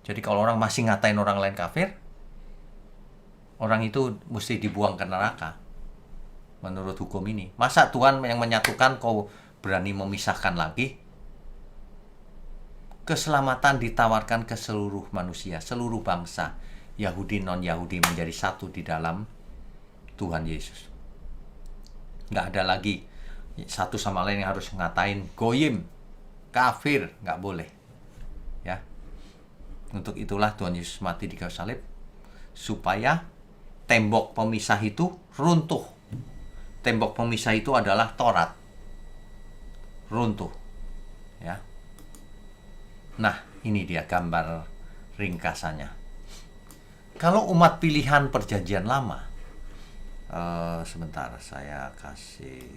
Jadi kalau orang masih ngatain orang lain kafir, orang itu mesti dibuang ke neraka. Menurut hukum ini. Masa Tuhan yang menyatukan kau berani memisahkan lagi? Keselamatan ditawarkan ke seluruh manusia, seluruh bangsa, Yahudi non-Yahudi menjadi satu di dalam Tuhan Yesus. Nggak ada lagi satu sama lain yang harus ngatain goyim, kafir, nggak boleh. Ya. Untuk itulah Tuhan Yesus mati di kayu salib, supaya tembok pemisah itu runtuh. Tembok pemisah itu adalah Taurat. Runtuh. Ya. Nah, ini dia gambar ringkasannya. Kalau umat pilihan perjanjian lama, sebentar saya kasih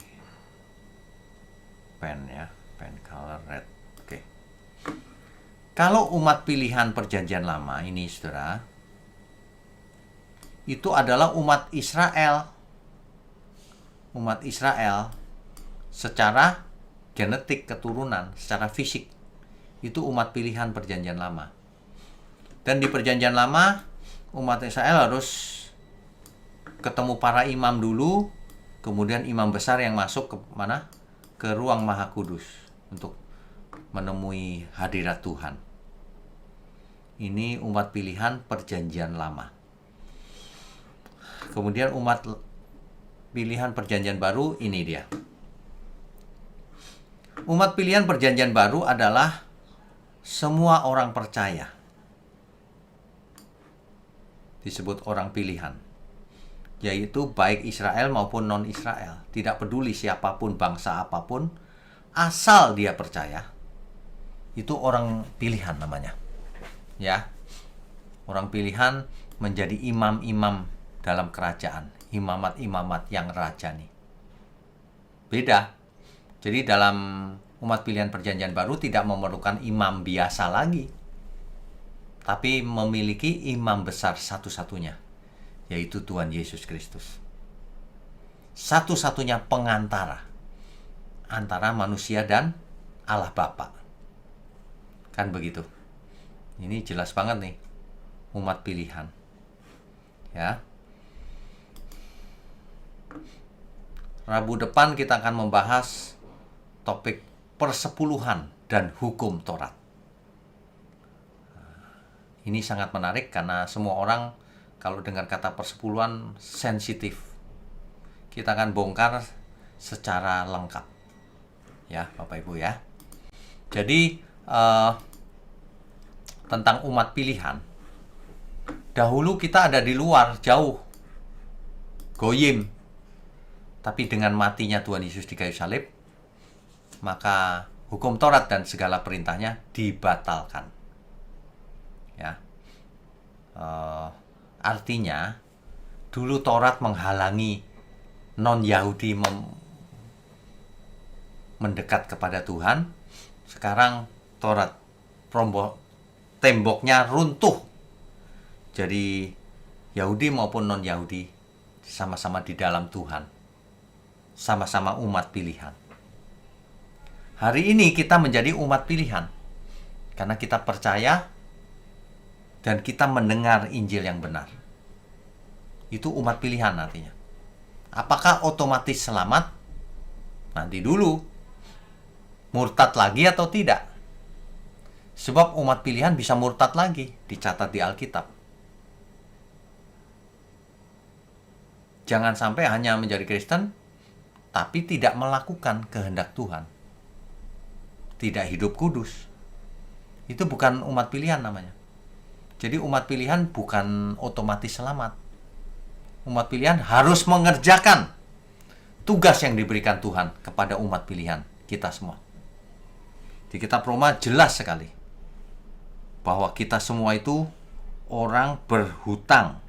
pen ya, pen color red. Oke. Kalau umat pilihan perjanjian lama ini, saudara, itu adalah umat Israel. Umat Israel secara genetik, keturunan, secara fisik. Itu umat pilihan perjanjian lama. Dan di perjanjian lama, umat Israel harus ketemu para imam dulu, kemudian imam besar yang masuk ke mana? Ke ruang Maha Kudus untuk menemui hadirat Tuhan. Ini umat pilihan perjanjian lama. Kemudian umat pilihan perjanjian baru, ini dia. Umat pilihan perjanjian baru adalah semua orang percaya. Disebut orang pilihan. Yaitu baik Israel maupun non-Israel. Tidak peduli siapapun, bangsa apapun, asal dia percaya. Itu orang pilihan namanya. Ya. Orang pilihan menjadi imam-imam dalam kerajaan. Imamat-imamat yang rajani. Beda. Jadi dalam umat pilihan perjanjian baru tidak memerlukan imam biasa lagi. Tapi memiliki imam besar satu-satunya, yaitu Tuhan Yesus Kristus. Satu-satunya pengantara antara manusia dan Allah Bapa. Kan begitu. Ini jelas banget nih, umat pilihan. Ya. Rabu depan kita akan membahas topik persepuluhan dan hukum Taurat. Ini sangat menarik karena semua orang Kalau dengar kata persepuluhan, sensitif. Kita akan bongkar secara lengkap. Ya, Bapak Ibu ya. Jadi, tentang umat pilihan. Dahulu kita ada di luar, jauh. Goyim. Tapi dengan matinya Tuhan Yesus di kayu salib, maka hukum Taurat dan segala perintahnya dibatalkan. Ya. Artinya, dulu Taurat menghalangi non-Yahudi mendekat kepada Tuhan. Sekarang Taurat temboknya runtuh. Jadi Yahudi maupun non-Yahudi sama-sama di dalam Tuhan. Sama-sama umat pilihan. Hari ini kita menjadi umat pilihan. Karena kita percaya dan kita mendengar Injil yang benar. Itu umat pilihan artinya. Apakah otomatis selamat? Nanti dulu. Murtad lagi atau tidak? Sebab umat pilihan bisa murtad lagi, dicatat di Alkitab. Jangan sampai hanya menjadi Kristen, tapi tidak melakukan kehendak Tuhan. Tidak hidup kudus. Itu bukan umat pilihan namanya. Jadi umat pilihan bukan otomatis selamat. Umat pilihan harus mengerjakan tugas yang diberikan Tuhan kepada umat pilihan kita semua. Di kitab Roma jelas sekali bahwa kita semua itu orang berhutang.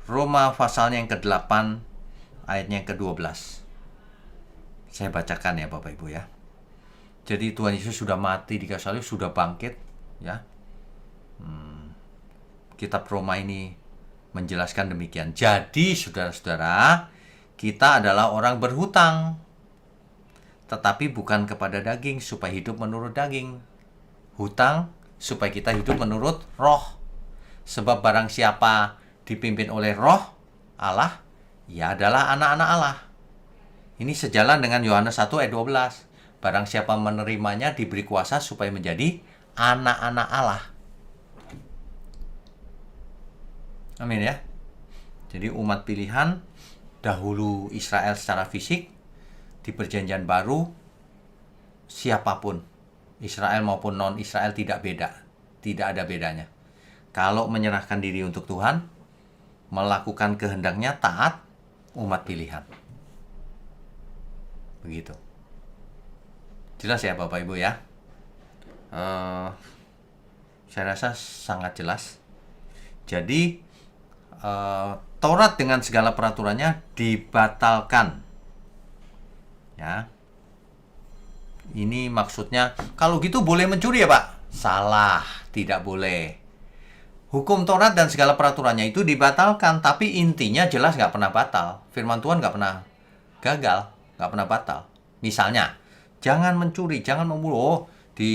Roma pasalnya yang ke-8 ayatnya yang ke-12. Saya bacakan ya Bapak Ibu ya. Jadi Tuhan Yesus sudah mati di kayu salib, sudah bangkit ya. Kitab Roma ini menjelaskan demikian. Jadi saudara-saudara, kita adalah orang berhutang, tetapi bukan kepada daging supaya hidup menurut daging. Hutang supaya kita hidup menurut roh. Sebab barang siapa dipimpin oleh roh Allah, ia adalah anak-anak Allah. Ini sejalan dengan Yohanes 1 ayat 12. Barang siapa menerimanya diberi kuasa supaya menjadi anak-anak Allah. Amin ya. Jadi umat pilihan, dahulu Israel secara fisik, di perjanjian baru, siapapun, Israel maupun non-Israel tidak beda. Tidak ada bedanya. Kalau menyerahkan diri untuk Tuhan, melakukan kehendaknya, taat, umat pilihan. Begitu. Jelas ya Bapak Ibu ya. Saya rasa sangat jelas. Jadi Taurat dengan segala peraturannya dibatalkan. Ya. Ini maksudnya, kalau gitu boleh mencuri ya Pak? Salah, tidak boleh. Hukum Taurat dan segala peraturannya itu dibatalkan, tapi intinya jelas nggak pernah batal. Firman Tuhan nggak pernah gagal, nggak pernah batal. Misalnya, jangan mencuri, jangan membunuh. Di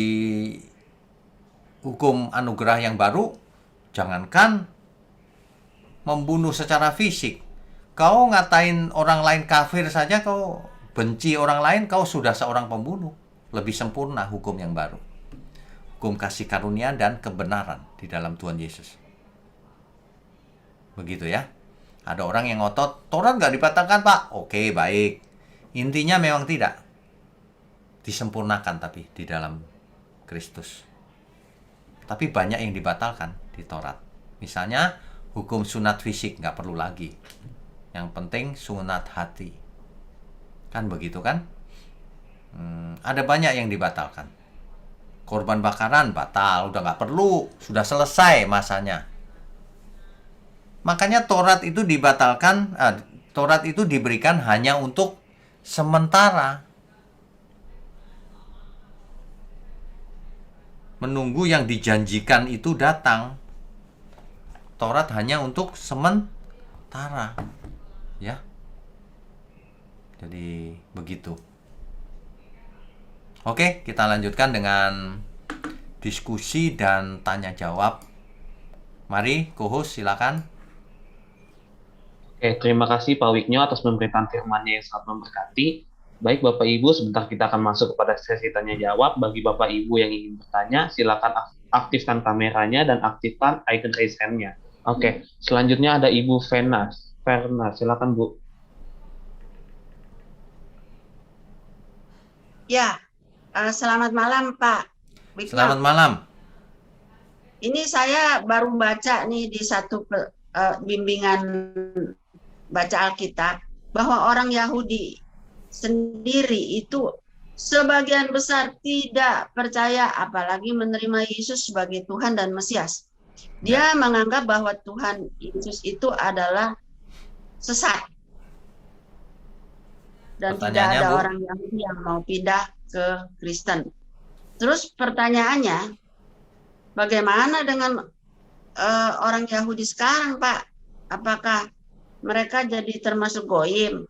hukum anugerah yang baru, jangankan membunuh secara fisik. Kau ngatain orang lain kafir saja, kau benci orang lain, kau sudah seorang pembunuh. Lebih sempurna hukum yang baru. Hukum kasih karunia dan kebenaran di dalam Tuhan Yesus. Begitu ya. Ada orang yang ngotot, Taurat nggak dibatalkan Pak. Oke, baik. Intinya memang tidak. Disempurnakan tapi di dalam Kristus. Tapi banyak yang dibatalkan di Taurat. Misalnya, hukum sunat fisik nggak perlu lagi. Yang penting sunat hati. Kan begitu kan? Ada banyak yang dibatalkan. Korban bakaran batal, udah nggak perlu, sudah selesai masanya. Makanya Taurat itu dibatalkan, Taurat itu diberikan hanya untuk sementara. Menunggu yang dijanjikan itu datang. Taurat hanya untuk sementara. Ya. Jadi begitu. Oke, kita lanjutkan dengan diskusi dan tanya jawab. Mari, co-host silakan. Oke, terima kasih Pak Wignyo atas pemberitaan firman-Nya yang sangat memberkati. Baik Bapak Ibu, sebentar kita akan masuk kepada sesi tanya jawab. Bagi Bapak Ibu yang ingin bertanya, silakan aktifkan kameranya dan aktifkan icon raise hand-nya. Oke, selanjutnya ada Ibu Vena. Silakan Bu. Ya, selamat malam Pak Wigno. Selamat malam. Ini saya baru baca nih di satu bimbingan baca Alkitab bahwa orang Yahudi sendiri itu sebagian besar tidak percaya apalagi menerima Yesus sebagai Tuhan dan Mesias. Dia menganggap bahwa Tuhan Yesus itu adalah sesat. Dan tidak ada Bu, orang Yahudi yang mau pindah ke Kristen. Terus pertanyaannya, bagaimana dengan orang Yahudi sekarang, Pak? Apakah mereka jadi termasuk goyim?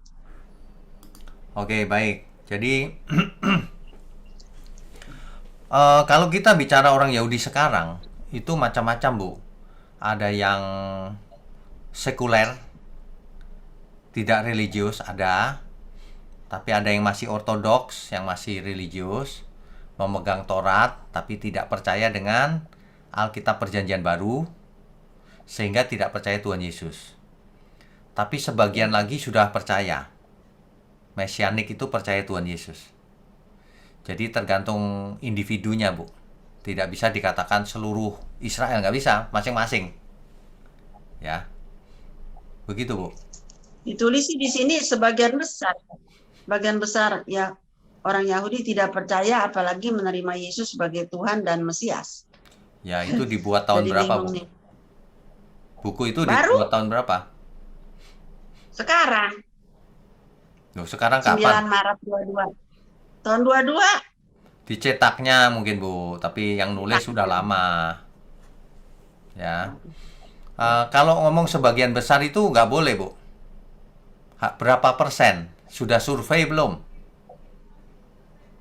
Oke, baik. Jadi kalau kita bicara orang Yahudi sekarang, itu macam-macam, Bu. Ada yang sekuler, tidak religius, ada. Tapi ada yang masih ortodoks, yang masih religius, memegang Taurat, tapi tidak percaya dengan Alkitab Perjanjian Baru, sehingga tidak percaya Tuhan Yesus. Tapi sebagian lagi sudah percaya. Mesianik itu percaya Tuhan Yesus. Jadi tergantung individunya, Bu. Tidak bisa dikatakan seluruh Israel, nggak bisa, masing-masing. Ya, begitu, Bu. Ditulis di sini sebagian besar ya orang Yahudi tidak percaya apalagi menerima Yesus sebagai Tuhan dan Mesias. Ya, itu dibuat tahun Jadi berapa, Bu? nih. Buku itu Baru? dibuat tahun berapa? Sekarang. Loh, sekarang 9 kapan? Maret 22. Tahun 22. Dicetaknya mungkin, Bu, tapi yang nulis sudah lama. Ya. Kalau ngomong sebagian besar itu nggak boleh, Bu. Berapa persen? Sudah survei belum?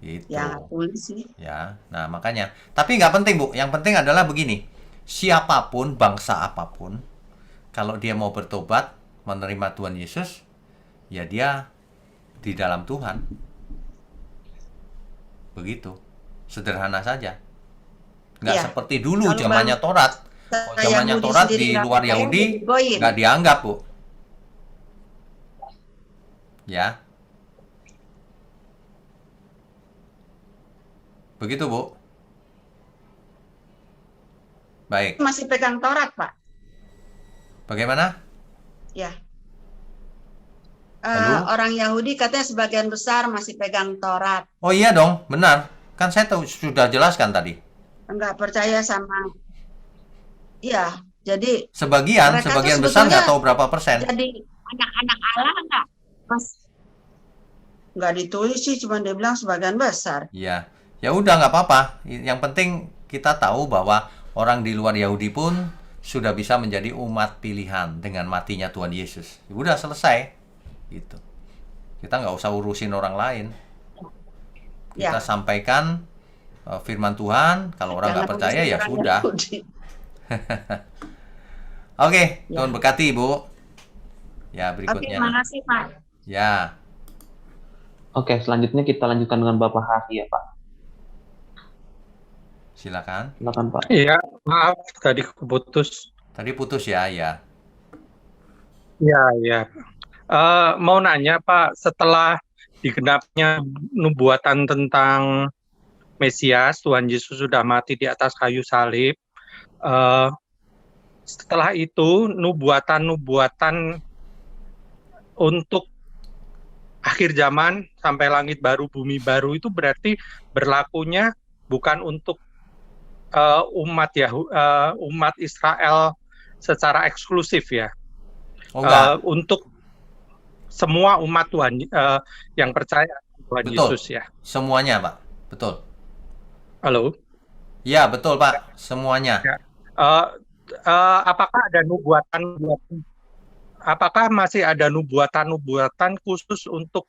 Gitu. Ya, tulis sih. Ya, nah makanya. Tapi nggak penting, Bu. Yang penting adalah begini. Siapapun, bangsa apapun, kalau dia mau bertobat, menerima Tuhan Yesus, ya dia di dalam Tuhan. Begitu. Sederhana saja. Nggak Ya. seperti dulu Kalau zamannya Taurat. Kalau zamannya Yahudi Taurat sendiri di nggak luar percaya, Yahudi jadi goyim. nggak dianggap, Bu. Ya. Begitu, Bu. Baik. Masih pegang Taurat, Pak. Bagaimana? Ya. Lalu? Orang Yahudi katanya sebagian besar masih pegang Taurat. Oh iya dong, benar. Kan saya tahu sudah jelaskan tadi. Enggak percaya sama. Iya, jadi Sebagian mereka tuh besar sebetulnya nggak tahu berapa persen. jadi anak-anak Allah enggak? Mas, nggak ditulis sih, cuma dia bilang sebagian besar. Iya. Ya udah nggak apa-apa. Yang penting kita tahu bahwa orang di luar Yahudi pun sudah bisa menjadi umat pilihan dengan matinya Tuhan Yesus. Ya udah selesai. Gitu. Kita nggak usah urusin orang lain. Kita Ya. sampaikan firman Tuhan. Kalau orang nggak Jangan percaya urusin ya orang sudah. Yahudi. Oke, Ya. Tuhan berkati, Bu. Ya, Oke, berikutnya. makasih Pak. Ya, Oke, selanjutnya kita lanjutkan dengan Bapak Hari ya Pak. silakan. Silakan Pak. Iya, maaf tadi keputus. Tadi putus ya, ya. Iya, iya. Mau nanya Pak, setelah digenapnya nubuatan tentang Mesias, Tuhan Yesus sudah mati di atas kayu salib. Setelah itu nubuatan-nubuatan untuk akhir zaman sampai langit baru, bumi baru itu berarti berlakunya bukan untuk umat Israel secara eksklusif ya. Oh enggak, Untuk semua umat Tuhan yang percaya Tuhan betul. Yesus ya. Semuanya, Pak. Betul. Halo. Ya, betul, Pak. Semuanya. Ya. Apakah ada apakah masih ada nubuatan khusus untuk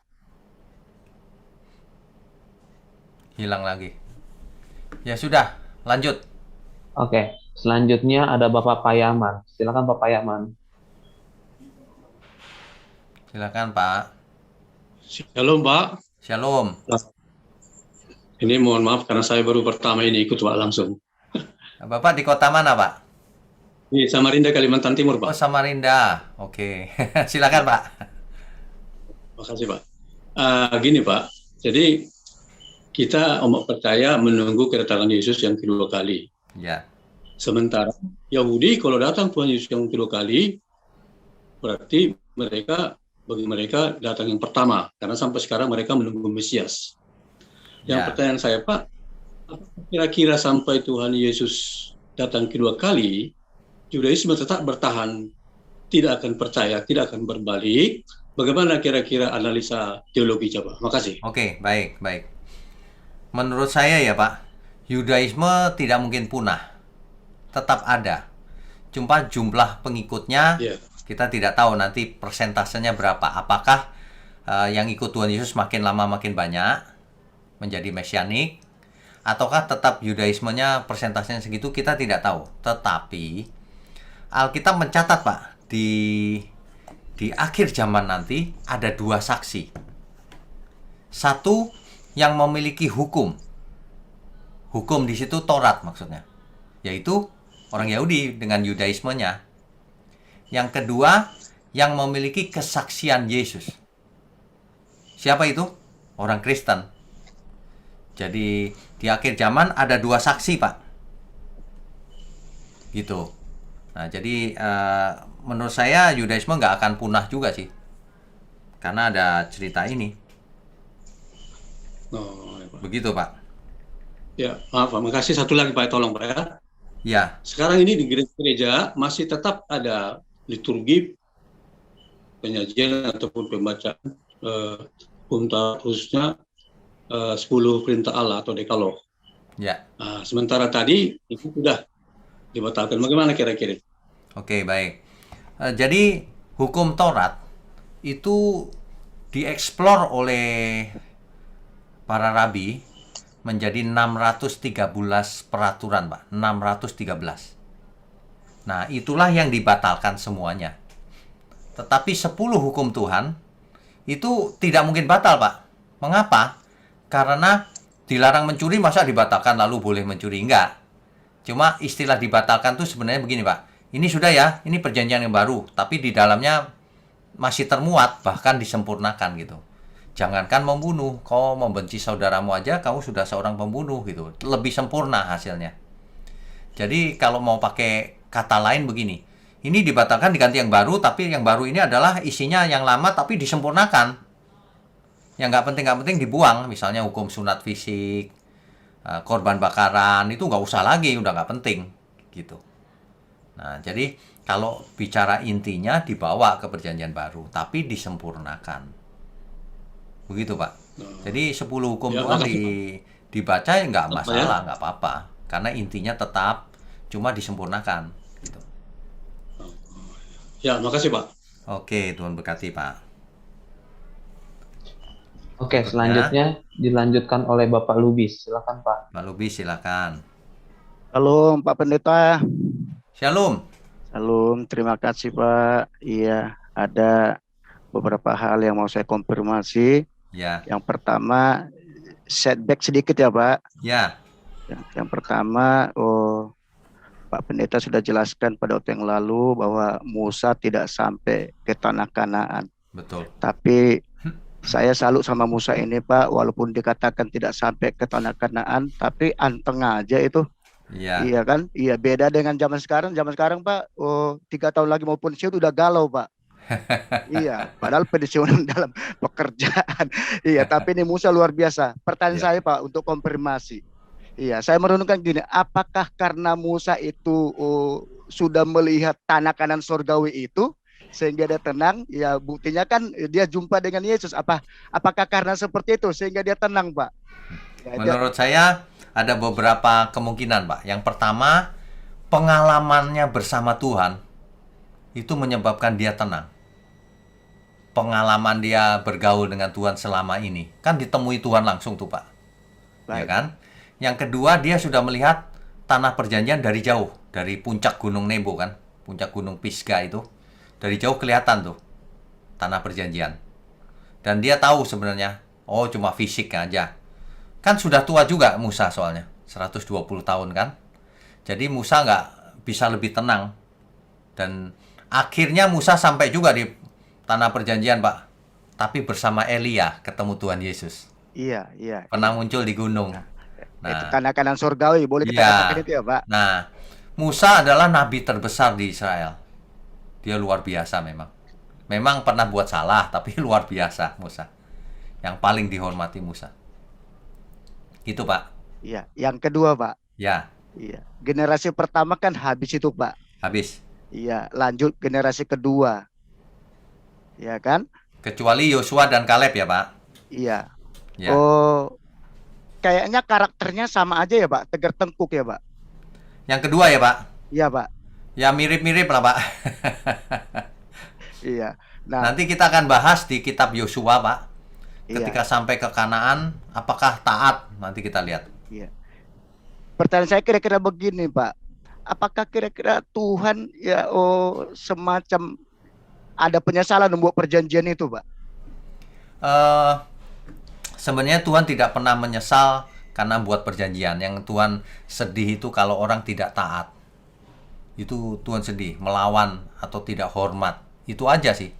Hilang lagi. Ya sudah, lanjut. Oke, selanjutnya ada Bapak Payaman. Silakan Pak Payaman. Silakan, Pak. Shalom Pak, Shalom. ini mohon maaf karena saya baru pertama ini ikut Pak langsung. Bapak di kota mana, Pak? Di Samarinda, Kalimantan Timur, Oh, Pak. Samarinda. Oke. Silakan, Pak. Makasih, Pak. Gini, Pak. Jadi, kita umat percaya menunggu kedatangan Yesus yang kedua kali. Ya. Sementara Yahudi, kalau datang Tuhan Yesus yang kedua kali, berarti bagi mereka datang yang pertama. Karena sampai sekarang mereka menunggu Mesias. Yang Ya. pertanyaan saya, Pak, kira-kira sampai Tuhan Yesus datang kedua kali, Yudaisme tetap bertahan, tidak akan percaya, tidak akan berbalik. Bagaimana kira-kira analisa teologi, coba? Makasih. Oke, baik, baik. Menurut saya ya, Pak, Yudaisme tidak mungkin punah. Tetap ada. Cuma jumlah pengikutnya Ya. kita tidak tahu nanti persentasenya berapa. Apakah yang ikut Tuhan Yesus makin lama makin banyak menjadi mesianik, ataukah tetap Yudaismenya persentasenya segitu, kita tidak tahu. Tetapi Alkitab mencatat, Pak, di akhir zaman nanti ada dua saksi. Satu yang memiliki hukum. Hukum di situ Taurat maksudnya. Yaitu orang Yahudi dengan Yudaismenya. Yang kedua yang memiliki kesaksian Yesus. Siapa itu? Orang Kristen. Jadi di akhir zaman ada dua saksi, Pak. Gitu. Nah, jadi menurut saya Yudaisme nggak akan punah juga sih. Karena ada cerita ini. Oh, ya, Pak. Begitu, Pak. Ya, maaf, Pak. Makasih. Satu lagi, Pak, tolong, Pak, ya. Ya, Sekarang ini di gereja masih tetap ada liturgi, penyajian ataupun pembacaan khususnya 10 perintah Allah atau Dekalog. ya. Nah, sementara tadi itu sudah dibatalkan. Bagaimana kira-kira? Oke, baik. Jadi hukum Taurat itu dieksplor oleh para rabi menjadi 613 peraturan, Pak. 613. Nah, itulah yang dibatalkan semuanya. Tetapi 10 hukum Tuhan itu tidak mungkin batal, Pak. Mengapa? Karena dilarang mencuri, masa dibatalkan lalu boleh mencuri? Enggak. Cuma istilah dibatalkan tuh sebenarnya begini, Pak. Ini sudah ya, ini perjanjian yang baru, tapi di dalamnya masih termuat, bahkan disempurnakan gitu. Jangankan membunuh, kau membenci saudaramu aja, kamu sudah seorang pembunuh gitu. Lebih sempurna hasilnya. Jadi kalau mau pakai kata lain begini, ini dibatalkan diganti yang baru, tapi yang baru ini adalah isinya yang lama tapi disempurnakan. Yang nggak penting dibuang, misalnya hukum sunat fisik, korban bakaran, itu nggak usah lagi, udah nggak penting gitu. Nah, jadi kalau bicara intinya dibawa ke perjanjian baru, tapi disempurnakan. Begitu, Pak. Jadi 10 hukum Ya, Tuhan makasih, dibaca ya nggak Pak, ya. masalah, nggak apa-apa. Karena intinya tetap, cuma disempurnakan. Gitu. Ya, makasih, Pak. Oke, Tuhan berkati, Pak. Oke, selanjutnya dilanjutkan oleh Bapak Lubis. Silakan, Pak. Pak Lubis, silakan. Halo Pak Pendeta. Shalom. Salam, terima kasih Pak. Iya, ada beberapa hal yang mau saya konfirmasi. Ya, Yang pertama, setback sedikit ya Pak. ya, Yang pertama, Pak Pendeta sudah jelaskan pada waktu yang lalu bahwa Musa tidak sampai ke tanah Kanaan. betul. Tapi saya salut sama Musa ini Pak, walaupun dikatakan tidak sampai ke tanah Kanaan, tapi anteng aja itu. Ya, Iya kan? Iya, beda dengan zaman sekarang. Zaman sekarang Pak, 3 tahun lagi mau pensiun udah galau Pak. Iya, padahal pensiunan dalam pekerjaan. Iya, tapi ini Musa luar biasa. Pertanyaan Ya. saya Pak untuk konfirmasi. Iya, saya merenungkan gini, apakah karena Musa itu sudah melihat tanah kanan surgawi itu sehingga dia tenang? Ya, buktinya kan dia jumpa dengan Yesus. Apakah karena seperti itu sehingga dia tenang, Pak? Ya, menurut saya ada beberapa kemungkinan, Pak. Yang pertama, pengalamannya bersama Tuhan itu menyebabkan dia tenang. Pengalaman dia bergaul dengan Tuhan selama ini, kan ditemui Tuhan langsung tuh, Pak. Ya baik. kan? Yang kedua, dia sudah melihat tanah perjanjian dari jauh, dari puncak Gunung Nebo kan, puncak Gunung Pisgah itu. Dari jauh kelihatan tuh tanah perjanjian. Dan dia tahu sebenarnya, oh cuma fisik aja. Kan sudah tua juga Musa soalnya, 120 tahun kan. Jadi Musa nggak bisa lebih tenang. Dan akhirnya Musa sampai juga di tanah perjanjian, Pak. Tapi bersama Elia ketemu Tuhan Yesus. Iya, iya. Pernah muncul di gunung. Itu Nah, tanda kanan surgawi, boleh kita iya. katakan itu ya, Pak? Nah, Musa adalah nabi terbesar di Israel. Dia luar biasa memang. Memang pernah buat salah, tapi luar biasa Musa. Yang paling dihormati Musa. Itu, Pak. Iya. Yang kedua, Pak. Ya, Iya. Generasi pertama kan habis itu, Pak. habis. Iya, lanjut generasi kedua. Ya kan? Kecuali Yosua dan Kaleb ya, Pak. Iya. Ya. Oh, kayaknya karakternya sama aja ya, Pak. Tegar tengkuk ya, Pak. Yang kedua ya, Pak. Iya, Pak. Ya mirip-mirip lah, Pak. Iya. Nah, Nanti kita akan bahas di kitab Yosua, Pak. iya. Ketika sampai ke Kanaan, apakah taat? Nanti kita lihat. Iya. Pertanyaan saya kira-kira begini, Pak. Apakah kira-kira Tuhan ya semacam ada penyesalan membuat perjanjian itu, Pak? Eh, Sebenarnya Tuhan tidak pernah menyesal karena buat perjanjian. Yang Tuhan sedih itu kalau orang tidak taat. Itu Tuhan sedih, melawan atau tidak hormat. Itu aja sih.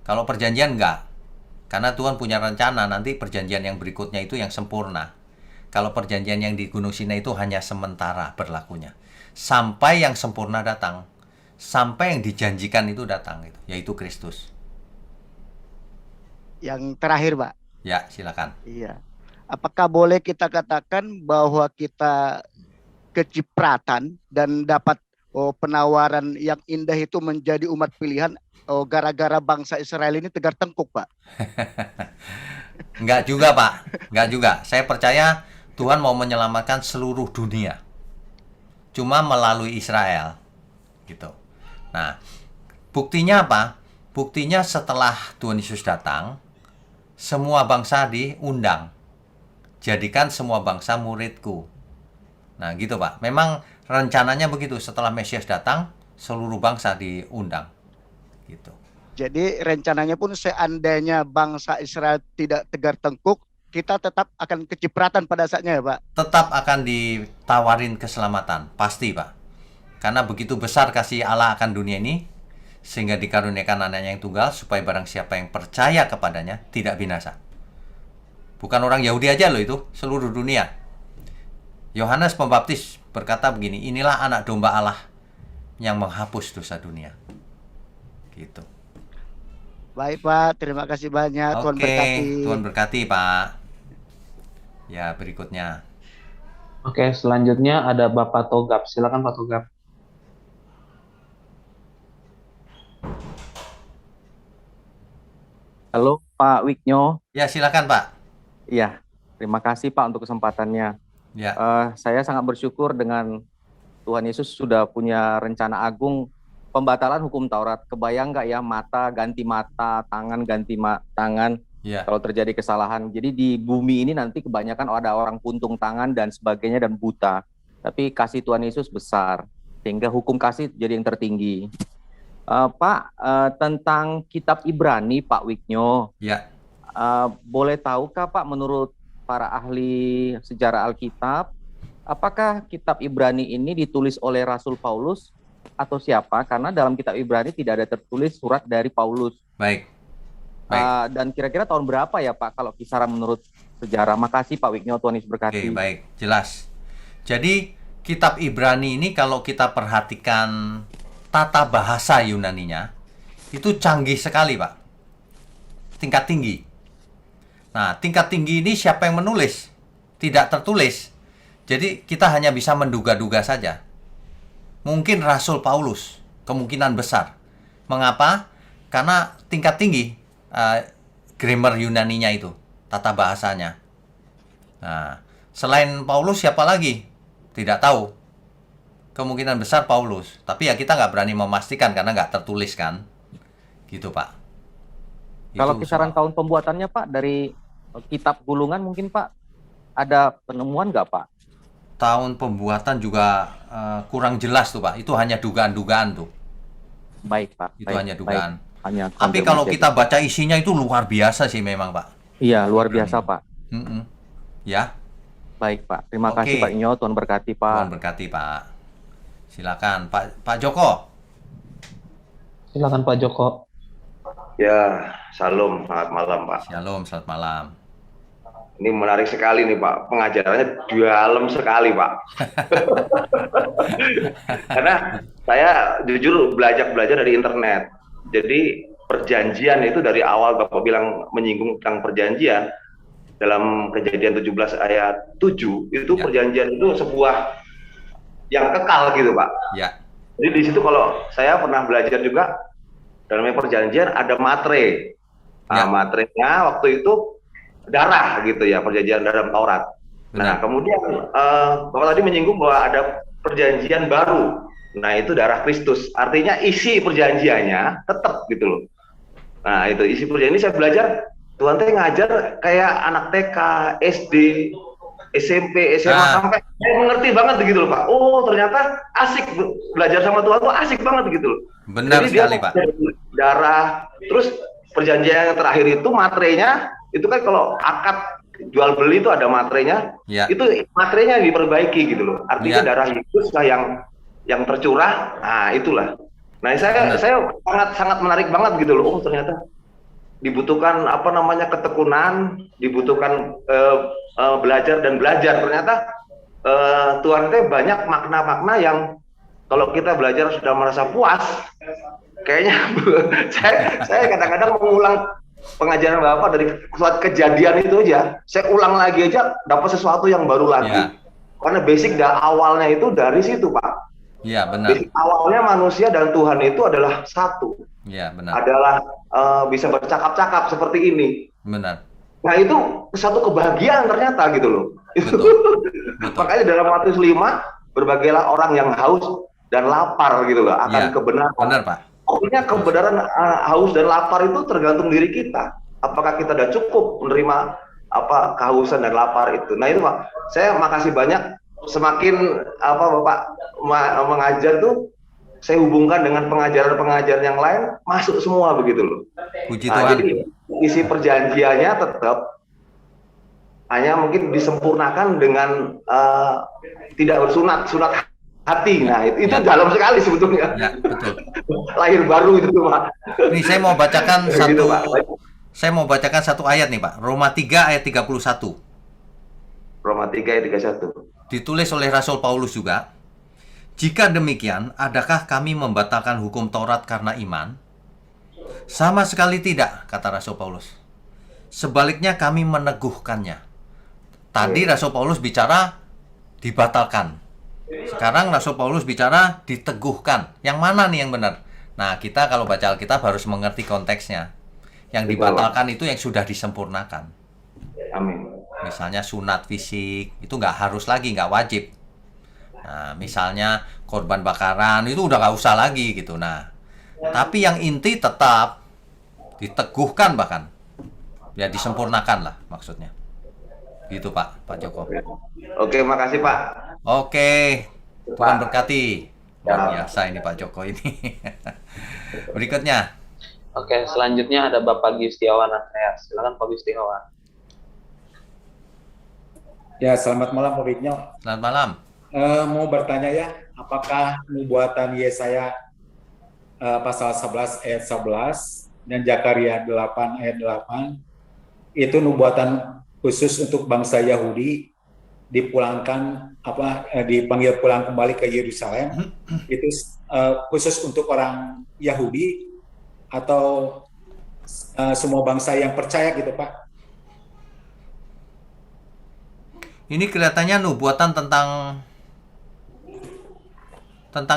Kalau perjanjian enggak. Karena Tuhan punya rencana nanti perjanjian yang berikutnya itu yang sempurna. Kalau perjanjian yang di Gunung Sinai itu hanya sementara berlakunya. Sampai yang sempurna datang. Sampai yang dijanjikan itu datang, gitu, yaitu Kristus. Yang terakhir, Pak. Ya, silakan. Iya. Apakah boleh kita katakan bahwa kita kecipratan dan dapat penawaran yang indah itu menjadi umat pilihan gara-gara bangsa Israel ini tegar tengkuk, Pak? Enggak juga, Pak. Enggak juga. Saya percaya Tuhan mau menyelamatkan seluruh dunia. Cuma melalui Israel. Gitu. Nah, buktinya apa? Buktinya setelah Tuhan Yesus datang, semua bangsa diundang. Jadikan semua bangsa muridku. Nah, gitu, Pak. Memang rencananya begitu. Setelah Mesias datang, seluruh bangsa diundang. Gitu. Jadi rencananya pun seandainya bangsa Israel tidak tegar tengkuk, kita tetap akan kecipratan pada saatnya ya, Pak? Tetap akan ditawarin keselamatan. Pasti, Pak. Karena begitu besar kasih Allah akan dunia ini, sehingga dikaruniakan anaknya yang tunggal, supaya barang siapa yang percaya kepadanya tidak binasa. Bukan orang Yahudi aja loh itu, seluruh dunia. Yohanes Pembaptis berkata begini, inilah anak domba Allah yang menghapus dosa dunia. Gitu. Baik, Pak, terima kasih banyak. Tuhan Oke, berkati. Tuhan berkati, Pak. Ya, berikutnya. Oke, selanjutnya ada Bapak Togap. Silakan Pak Togap. Halo Pak Wignyo. Ya, silakan, Pak. Iya, terima kasih Pak untuk kesempatannya. Ya. Saya sangat bersyukur dengan Tuhan Yesus sudah punya rencana agung pembatalan hukum Taurat. Kebayang nggak ya, mata ganti mata, tangan ganti tangan Ya. kalau terjadi kesalahan. Jadi di bumi ini nanti kebanyakan ada orang puntung tangan dan sebagainya dan buta. Tapi kasih Tuhan Yesus besar, sehingga hukum kasih jadi yang tertinggi. Pak, tentang kitab Ibrani, Pak Wignyo, Ya. boleh tahukah Pak menurut para ahli sejarah Alkitab, apakah kitab Ibrani ini ditulis oleh Rasul Paulus atau siapa? Karena dalam kitab Ibrani tidak ada tertulis surat dari Paulus. Baik. Dan kira-kira tahun berapa ya Pak kalau kisaran menurut sejarah? Makasih Pak Wignyo, Tuhan Yesus berkati. Oke, baik. Jelas. Jadi, kitab Ibrani ini kalau kita perhatikan tata bahasa Yunaninya, itu canggih sekali, Pak. Tingkat tinggi. Nah, tingkat tinggi ini siapa yang menulis? Tidak tertulis. Jadi, kita hanya bisa menduga-duga saja. Mungkin Rasul Paulus, kemungkinan besar. Mengapa? Karena tingkat tinggi grammar Yunaninya itu, tata bahasanya. Nah, selain Paulus siapa lagi? Tidak tahu. Kemungkinan besar Paulus. Tapi ya kita nggak berani memastikan karena nggak tertulis kan. Gitu, Pak. Kalau Itu kisaran soal. tahun pembuatannya Pak dari kitab gulungan mungkin Pak ada penemuan nggak Pak? Tahun pembuatan juga kurang jelas tuh, Pak. Itu hanya dugaan-dugaan tuh. Baik Pak. Itu baik, hanya dugaan. baik. Hanya Tapi kalau konfirmasi. kita baca isinya itu luar biasa sih memang, Pak. Iya, luar biasa Pak. Mm-mm. Ya, Baik Pak. Terima Oke. kasih Pak Inyo, Tuhan berkati Pak. Tuhan berkati, Pak. Silakan Pak Joko. Silakan Pak Joko. Ya, salam, selamat malam Pak. Shalom, selamat malam. Ini menarik sekali nih Pak, pengajarannya dalam sekali Pak. Karena saya jujur belajar dari internet. Jadi perjanjian itu dari awal Bapak bilang menyinggung tentang perjanjian, dalam Kejadian 17 ayat 7, itu Ya. perjanjian itu sebuah yang kekal gitu Pak. Ya, Jadi di situ kalau saya pernah belajar juga, dalam perjanjian ada matre. Nah, Ya. matrenya waktu itu darah gitu ya, perjanjian dalam Taurat. Nah, benar. kemudian Bapak tadi menyinggung bahwa ada perjanjian baru. Nah, itu darah Kristus. Artinya isi perjanjiannya tetap gitu loh. Nah, itu isi perjanjian ini saya belajar, Tuhan tuh ngajar kayak anak TK, SD, SMP, SMA, Nah. sampai saya mengerti banget gitu loh Pak. Oh, ternyata asik belajar sama Tuhan tuh asik banget gitu loh. Benar Jadi dia sekali, Pak. darah, terus perjanjian yang terakhir itu matrenya, itu kan kalau akad jual beli itu ada matrenya, Ya. itu matrenya diperbaiki gitu loh. Artinya Ya. darah Yesus lah yang tercurah. Nah, itulah. Nah, Benar. saya sangat menarik banget gitu loh. Oh, ternyata dibutuhkan apa namanya ketekunan, dibutuhkan belajar dan belajar. Ternyata Tuhan teh banyak makna-makna yang kalau kita belajar sudah merasa puas, kayaknya saya kadang-kadang mengulang pengajaran Bapak dari suatu kejadian itu aja, saya ulang lagi aja dapat sesuatu yang baru lagi. Ya. Karena basic awalnya itu dari situ Pak. Ya, benar. Basic awalnya manusia dan Tuhan itu adalah satu, Ya, benar. adalah bisa bercakap-cakap seperti ini. Benar. Nah, itu satu kebahagiaan ternyata gitu loh. Betul. Betul. Makanya dalam Matius 5, berbagailah orang yang haus dan lapar gitu loh akan Ya, kebenaran. benar, Pak. Pokoknya kebenaran, haus dan lapar itu tergantung diri kita. Apakah kita sudah cukup menerima apa kehausan dan lapar itu. Nah, itu Pak, saya makasih banyak. Semakin apa Bapak mengajar tuh, saya hubungkan dengan pengajaran-pengajaran yang lain, masuk semua begitu loh. Puji Nah, Tuhan. jadi isi perjanjiannya tetap hanya mungkin disempurnakan dengan tidak bersunat, sunat hati. Nah, itu Ya. dalam sekali sebetulnya. Ya, betul. Lahir baru itu Pak. Nih, saya mau bacakan Begitu, Pak. satu ayat nih, Pak. Roma 3 ayat 31. Roma 3 ayat 31. Ditulis oleh Rasul Paulus juga. Jika demikian, adakah kami membatalkan hukum Taurat karena iman? Sama sekali tidak, kata Rasul Paulus. Sebaliknya kami meneguhkannya. Tadi Rasul Paulus bicara dibatalkan. Sekarang Rasul Paulus bicara diteguhkan. Yang mana nih yang benar? Nah, kita kalau baca Alkitab harus mengerti konteksnya. Yang dibatalkan itu yang sudah disempurnakan. Amin. Misalnya sunat fisik, itu nggak harus lagi, nggak wajib. Nah, misalnya korban bakaran, itu udah nggak usah lagi gitu. Nah, tapi yang inti tetap diteguhkan bahkan. Ya disempurnakan lah maksudnya. Gitu Pak Joko. Oke, makasih Pak. Oke, Tuhan Pak. berkati. Luar biasa ini Pak Joko ini. Berikutnya. Oke, selanjutnya ada Bapak Gistiawan Andreas. Silakan Pak Gistiawan. Ya, selamat malam Pak Bigno. Selamat malam. Mau bertanya ya, apakah nubuatan Yesaya pasal 11 ayat 11 dan Zakaria 8 ayat 8 itu nubuatan khusus untuk bangsa Yahudi dipulangkan dipanggil pulang kembali ke Yerusalem, itu khusus untuk orang Yahudi atau semua bangsa yang percaya gitu Pak? Ini kelihatannya nubuatan tentang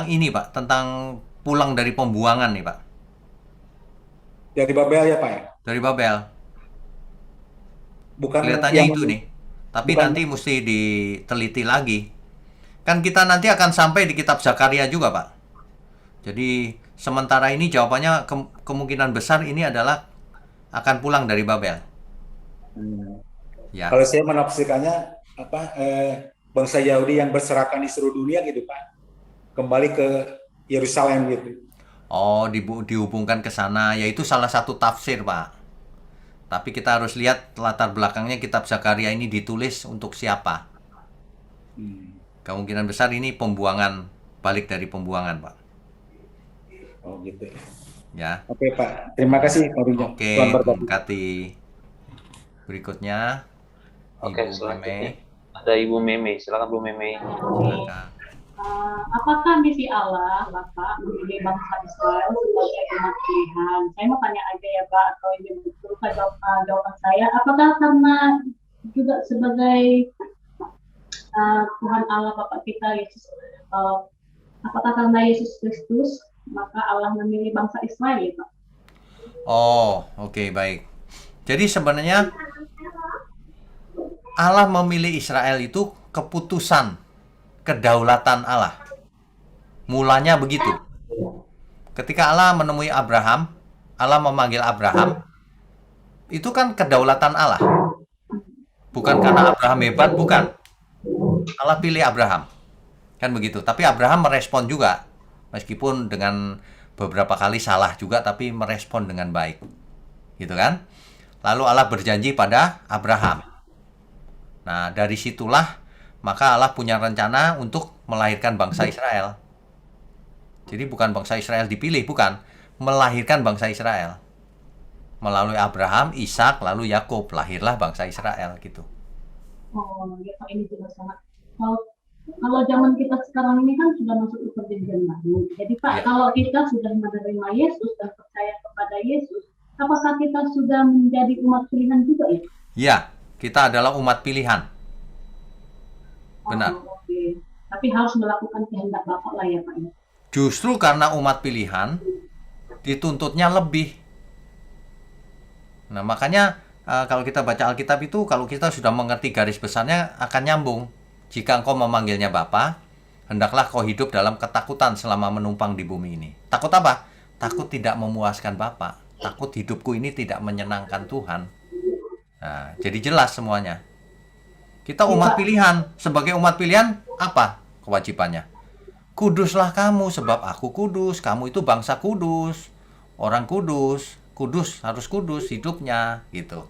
ini Pak, tentang pulang dari pembuangan nih Pak. Dari Babel ya Pak ya? Dari Babel. Bukan Kelihatannya yang- itu nih. Tapi bukan- nanti mesti diteliti lagi. Kan kita nanti akan sampai di kitab Zakaria juga Pak. Jadi sementara ini jawabannya kemungkinan besar ini adalah akan pulang dari Babel. Ya. Kalau saya menafsirkannya bangsa Yahudi yang berserakan di seluruh dunia gitu Pak, kembali ke Yerusalem gitu. Oh, dihubungkan ke sana, yaitu salah satu tafsir, Pak. Tapi kita harus lihat latar belakangnya kitab Zakaria ini ditulis untuk siapa. Kemungkinan besar ini pembuangan balik dari pembuangan, Pak. Oh gitu ya. Ya. Oke Pak, terima kasih Pak Wijo. Oke, Tuhan Tuhan berkati. berkati. Berikutnya, Oke, Ibu selanjutnya Meme, ada Ibu Meme. Silakan Bu Meme. silakan. Apakah misi Allah, Bapak, memilih bangsa Israel sebagai umat pilihan? Saya mau tanya aja ya Pak, atau ini betul jawaban saya. Apakah karena juga sebagai Tuhan Allah Bapak kita Yesus, apakah karena Yesus Kristus maka Allah memilih bangsa Israel ya Pak? Oh, oke, baik. Jadi sebenarnya Allah memilih Israel itu keputusan kedaulatan Allah. Mulanya begitu. Ketika Allah menemui Abraham, Allah memanggil Abraham, itu kan kedaulatan Allah. Bukan karena Abraham hebat, bukan. Allah pilih Abraham. Kan begitu. Tapi Abraham merespon juga. Meskipun dengan beberapa kali salah juga, tapi merespon dengan baik. Gitu kan? Lalu Allah berjanji pada Abraham. Nah, dari situlah maka Allah punya rencana untuk melahirkan bangsa Israel. Jadi bukan bangsa Israel dipilih, bukan. Melahirkan bangsa Israel. Melalui Abraham, Ishak, lalu Yakub, lahirlah bangsa Israel gitu. Oh, ya Pak, ini juga sangat. Kalau zaman kita sekarang ini kan sudah masuk ke perjanjian baru. Jadi Pak, kalau kita sudah menerima Yesus dan percaya kepada Yesus, apakah kita sudah menjadi umat pilihan juga ya? Ya, kita adalah umat pilihan. Benar. Oke. Tapi harus melakukan kehendak Bapak lah ya Pak. Justru karena umat pilihan, dituntutnya lebih. Nah, makanya kalau kita baca Alkitab itu, kalau kita sudah mengerti garis besarnya, akan nyambung. Jika engkau memanggilnya Bapa, hendaklah kau hidup dalam ketakutan selama menumpang di bumi ini. Takut apa? Takut tidak memuaskan Bapa. Takut hidupku ini tidak menyenangkan Tuhan. Nah, jadi jelas semuanya. Kita umat pilihan. Sebagai umat pilihan, apa kewajibannya? Kuduslah kamu sebab aku kudus. Kamu itu bangsa kudus. Orang kudus. Kudus, harus kudus hidupnya. Gitu.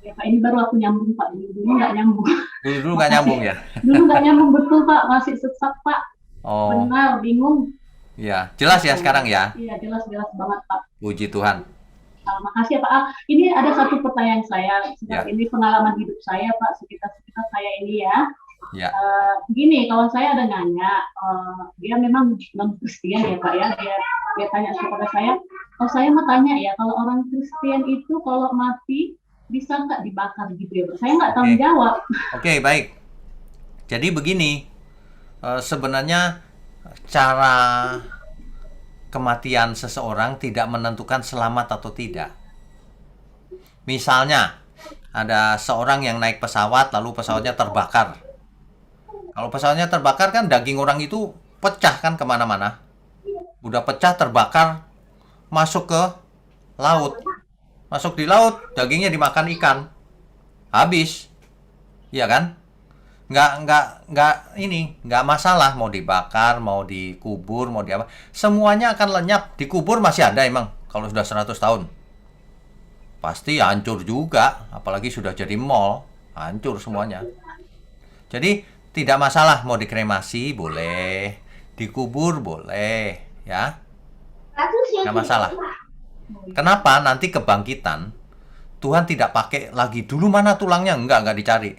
Ya Pak, ini baru aku nyambung Pak. Dulu nggak nyambung. Dulu nggak nyambung ya? Dulu nggak nyambung betul Pak. Masih sesat Pak. Oh. Benar, bingung. Ya, jelas ya sekarang ya? Iya, jelas banget Pak. Puji Tuhan. Makasih ya Pak. Ini ada satu pertanyaan saya. Ya. Ini pengalaman hidup saya Pak, sekitar saya ini ya. Ya. Begini, kalau saya ada nanya, dia memang non Kristen ya Pak ya. Dia tanya kepada saya. Kalau saya mau tanya ya, kalau orang Kristen itu kalau mati bisa nggak dibakar gitu ya Pak? Saya nggak tahu jawab. Oke, baik. Jadi begini, sebenarnya cara kematian seseorang tidak menentukan selamat atau tidak. Misalnya, ada seorang yang naik pesawat, lalu pesawatnya terbakar. Kalau pesawatnya terbakar kan daging orang itu pecah kan kemana-mana. Udah pecah, terbakar, masuk ke laut. Masuk di laut, dagingnya dimakan ikan. Habis. Iya kan? Nggak masalah mau dibakar, mau dikubur, mau di apa. Semuanya akan lenyap. Dikubur masih ada emang kalau sudah 100 tahun. Pasti hancur juga, apalagi sudah jadi mall, hancur semuanya. Jadi tidak masalah mau dikremasi boleh, dikubur boleh, ya. Nggak masalah. Kenapa? Nanti kebangkitan Tuhan tidak pakai lagi dulu mana tulangnya, enggak dicari.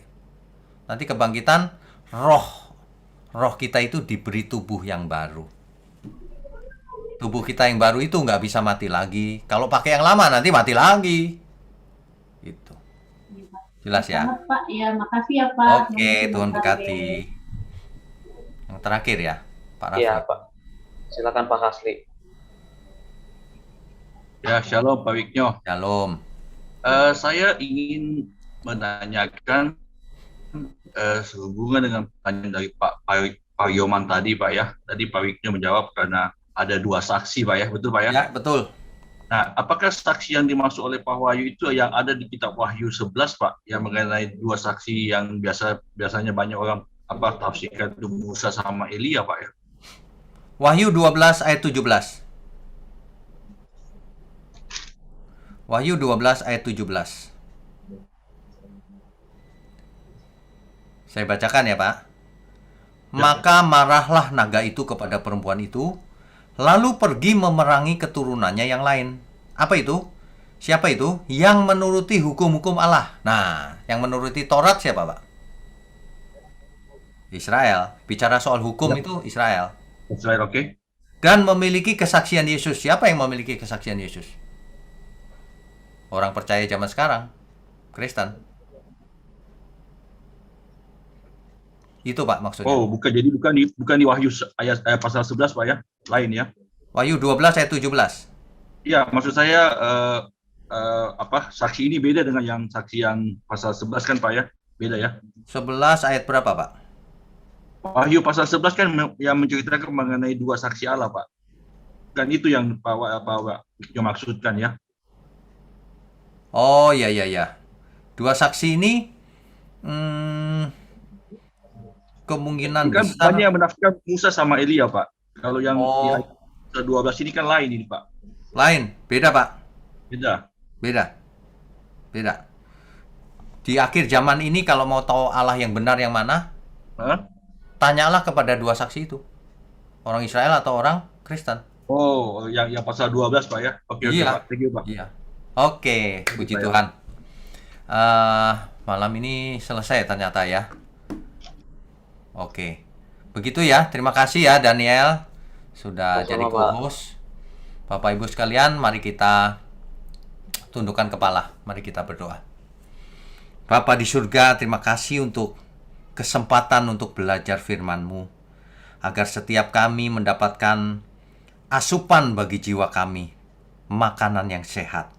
Nanti kebangkitan roh kita itu diberi tubuh yang baru. Tubuh kita yang baru itu nggak bisa mati lagi. Kalau pakai yang lama nanti mati lagi. Gitu. Jelas ya? Pak, ya makasih ya Pak. Oke, Tuhan berkati. Yang terakhir ya, Pak Raffi. Iya Pak. Silakan Pak Hasli. Ya, shalom Pak Wiknyo. Shalom. Saya ingin menanyakan sehubungan dengan pertanyaan dari Pak Yoman tadi Pak ya. Tadi Pak Wiknyo menjawab karena ada 2 saksi Pak ya, betul Pak ya? Ya, betul. Nah, apakah saksi yang dimaksud oleh Pak Wahyu itu yang ada di kitab Wahyu 11 Pak, yang mengenai 2 saksi yang biasanya banyak orang tafsirkan itu Musa sama Elia Pak ya? Wahyu 12 ayat 17. Wahyu 12 ayat 17. Saya bacakan ya Pak. Maka marahlah naga itu kepada perempuan itu, lalu pergi memerangi keturunannya yang lain. Apa itu? Siapa itu? Yang menuruti hukum-hukum Allah. Nah, yang menuruti Taurat siapa, Pak? Israel. Bicara soal hukum itu Israel. Israel, oke. Dan memiliki kesaksian Yesus. Siapa yang memiliki kesaksian Yesus? Orang percaya zaman sekarang, Kristen. Itu Pak maksudnya. Oh, bukan di Wahyu ayat pasal 11 Pak ya, lain ya. Wahyu 12 ayat 17. Iya, maksud saya saksi ini beda dengan yang saksi yang pasal 11 kan Pak ya, beda ya. 11 ayat berapa Pak? Wahyu pasal 11 kan yang menceritakan mengenai dua saksi Allah Pak. Kan itu yang Pak yang maksudkan ya. Oh ya. Dua saksi ini kemungkinan kan besar. banyak yang menafsirkan Musa sama Elia Pak. Kalau yang 12 ini kan lain ini Pak. Lain, beda Pak. Beda. Di akhir zaman ini kalau mau tahu Allah yang benar yang mana, tanyalah kepada dua saksi itu. Orang Israel atau orang Kristen. Oh, yang pasal 12 Pak ya. Oke, Iya. Pak. Thank you Pak. Iya. Oke, puji Tuhan. Malam ini selesai ternyata ya. Oke. Begitu ya. Terima kasih ya Daniel sudah jadi co-host. Bapak Ibu sekalian, mari kita tundukkan kepala. Mari kita berdoa. Bapa di surga, terima kasih untuk kesempatan untuk belajar firman-Mu, agar setiap kami mendapatkan asupan bagi jiwa kami, makanan yang sehat,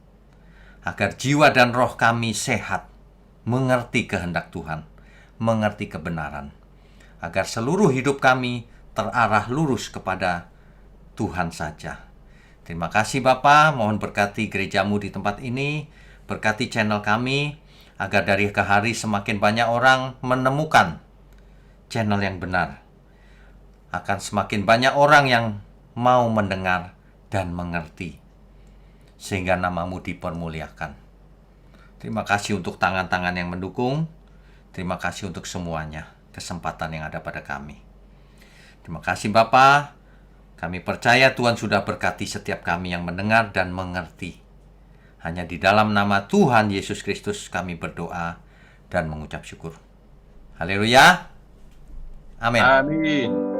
agar jiwa dan roh kami sehat, mengerti kehendak Tuhan, mengerti kebenaran, agar seluruh hidup kami terarah lurus kepada Tuhan saja. Terima kasih Bapa, mohon berkati gerejamu di tempat ini, berkati channel kami, agar dari ke hari semakin banyak orang menemukan channel yang benar. Akan semakin banyak orang yang mau mendengar dan mengerti, sehingga namamu dipermuliakan. Terima kasih untuk tangan-tangan yang mendukung. Terima kasih untuk semuanya, kesempatan yang ada pada kami. Terima kasih Bapa. Kami percaya Tuhan sudah berkati setiap kami yang mendengar dan mengerti. Hanya di dalam nama Tuhan Yesus Kristus kami berdoa dan mengucap syukur. Haleluya. Amin. Amin.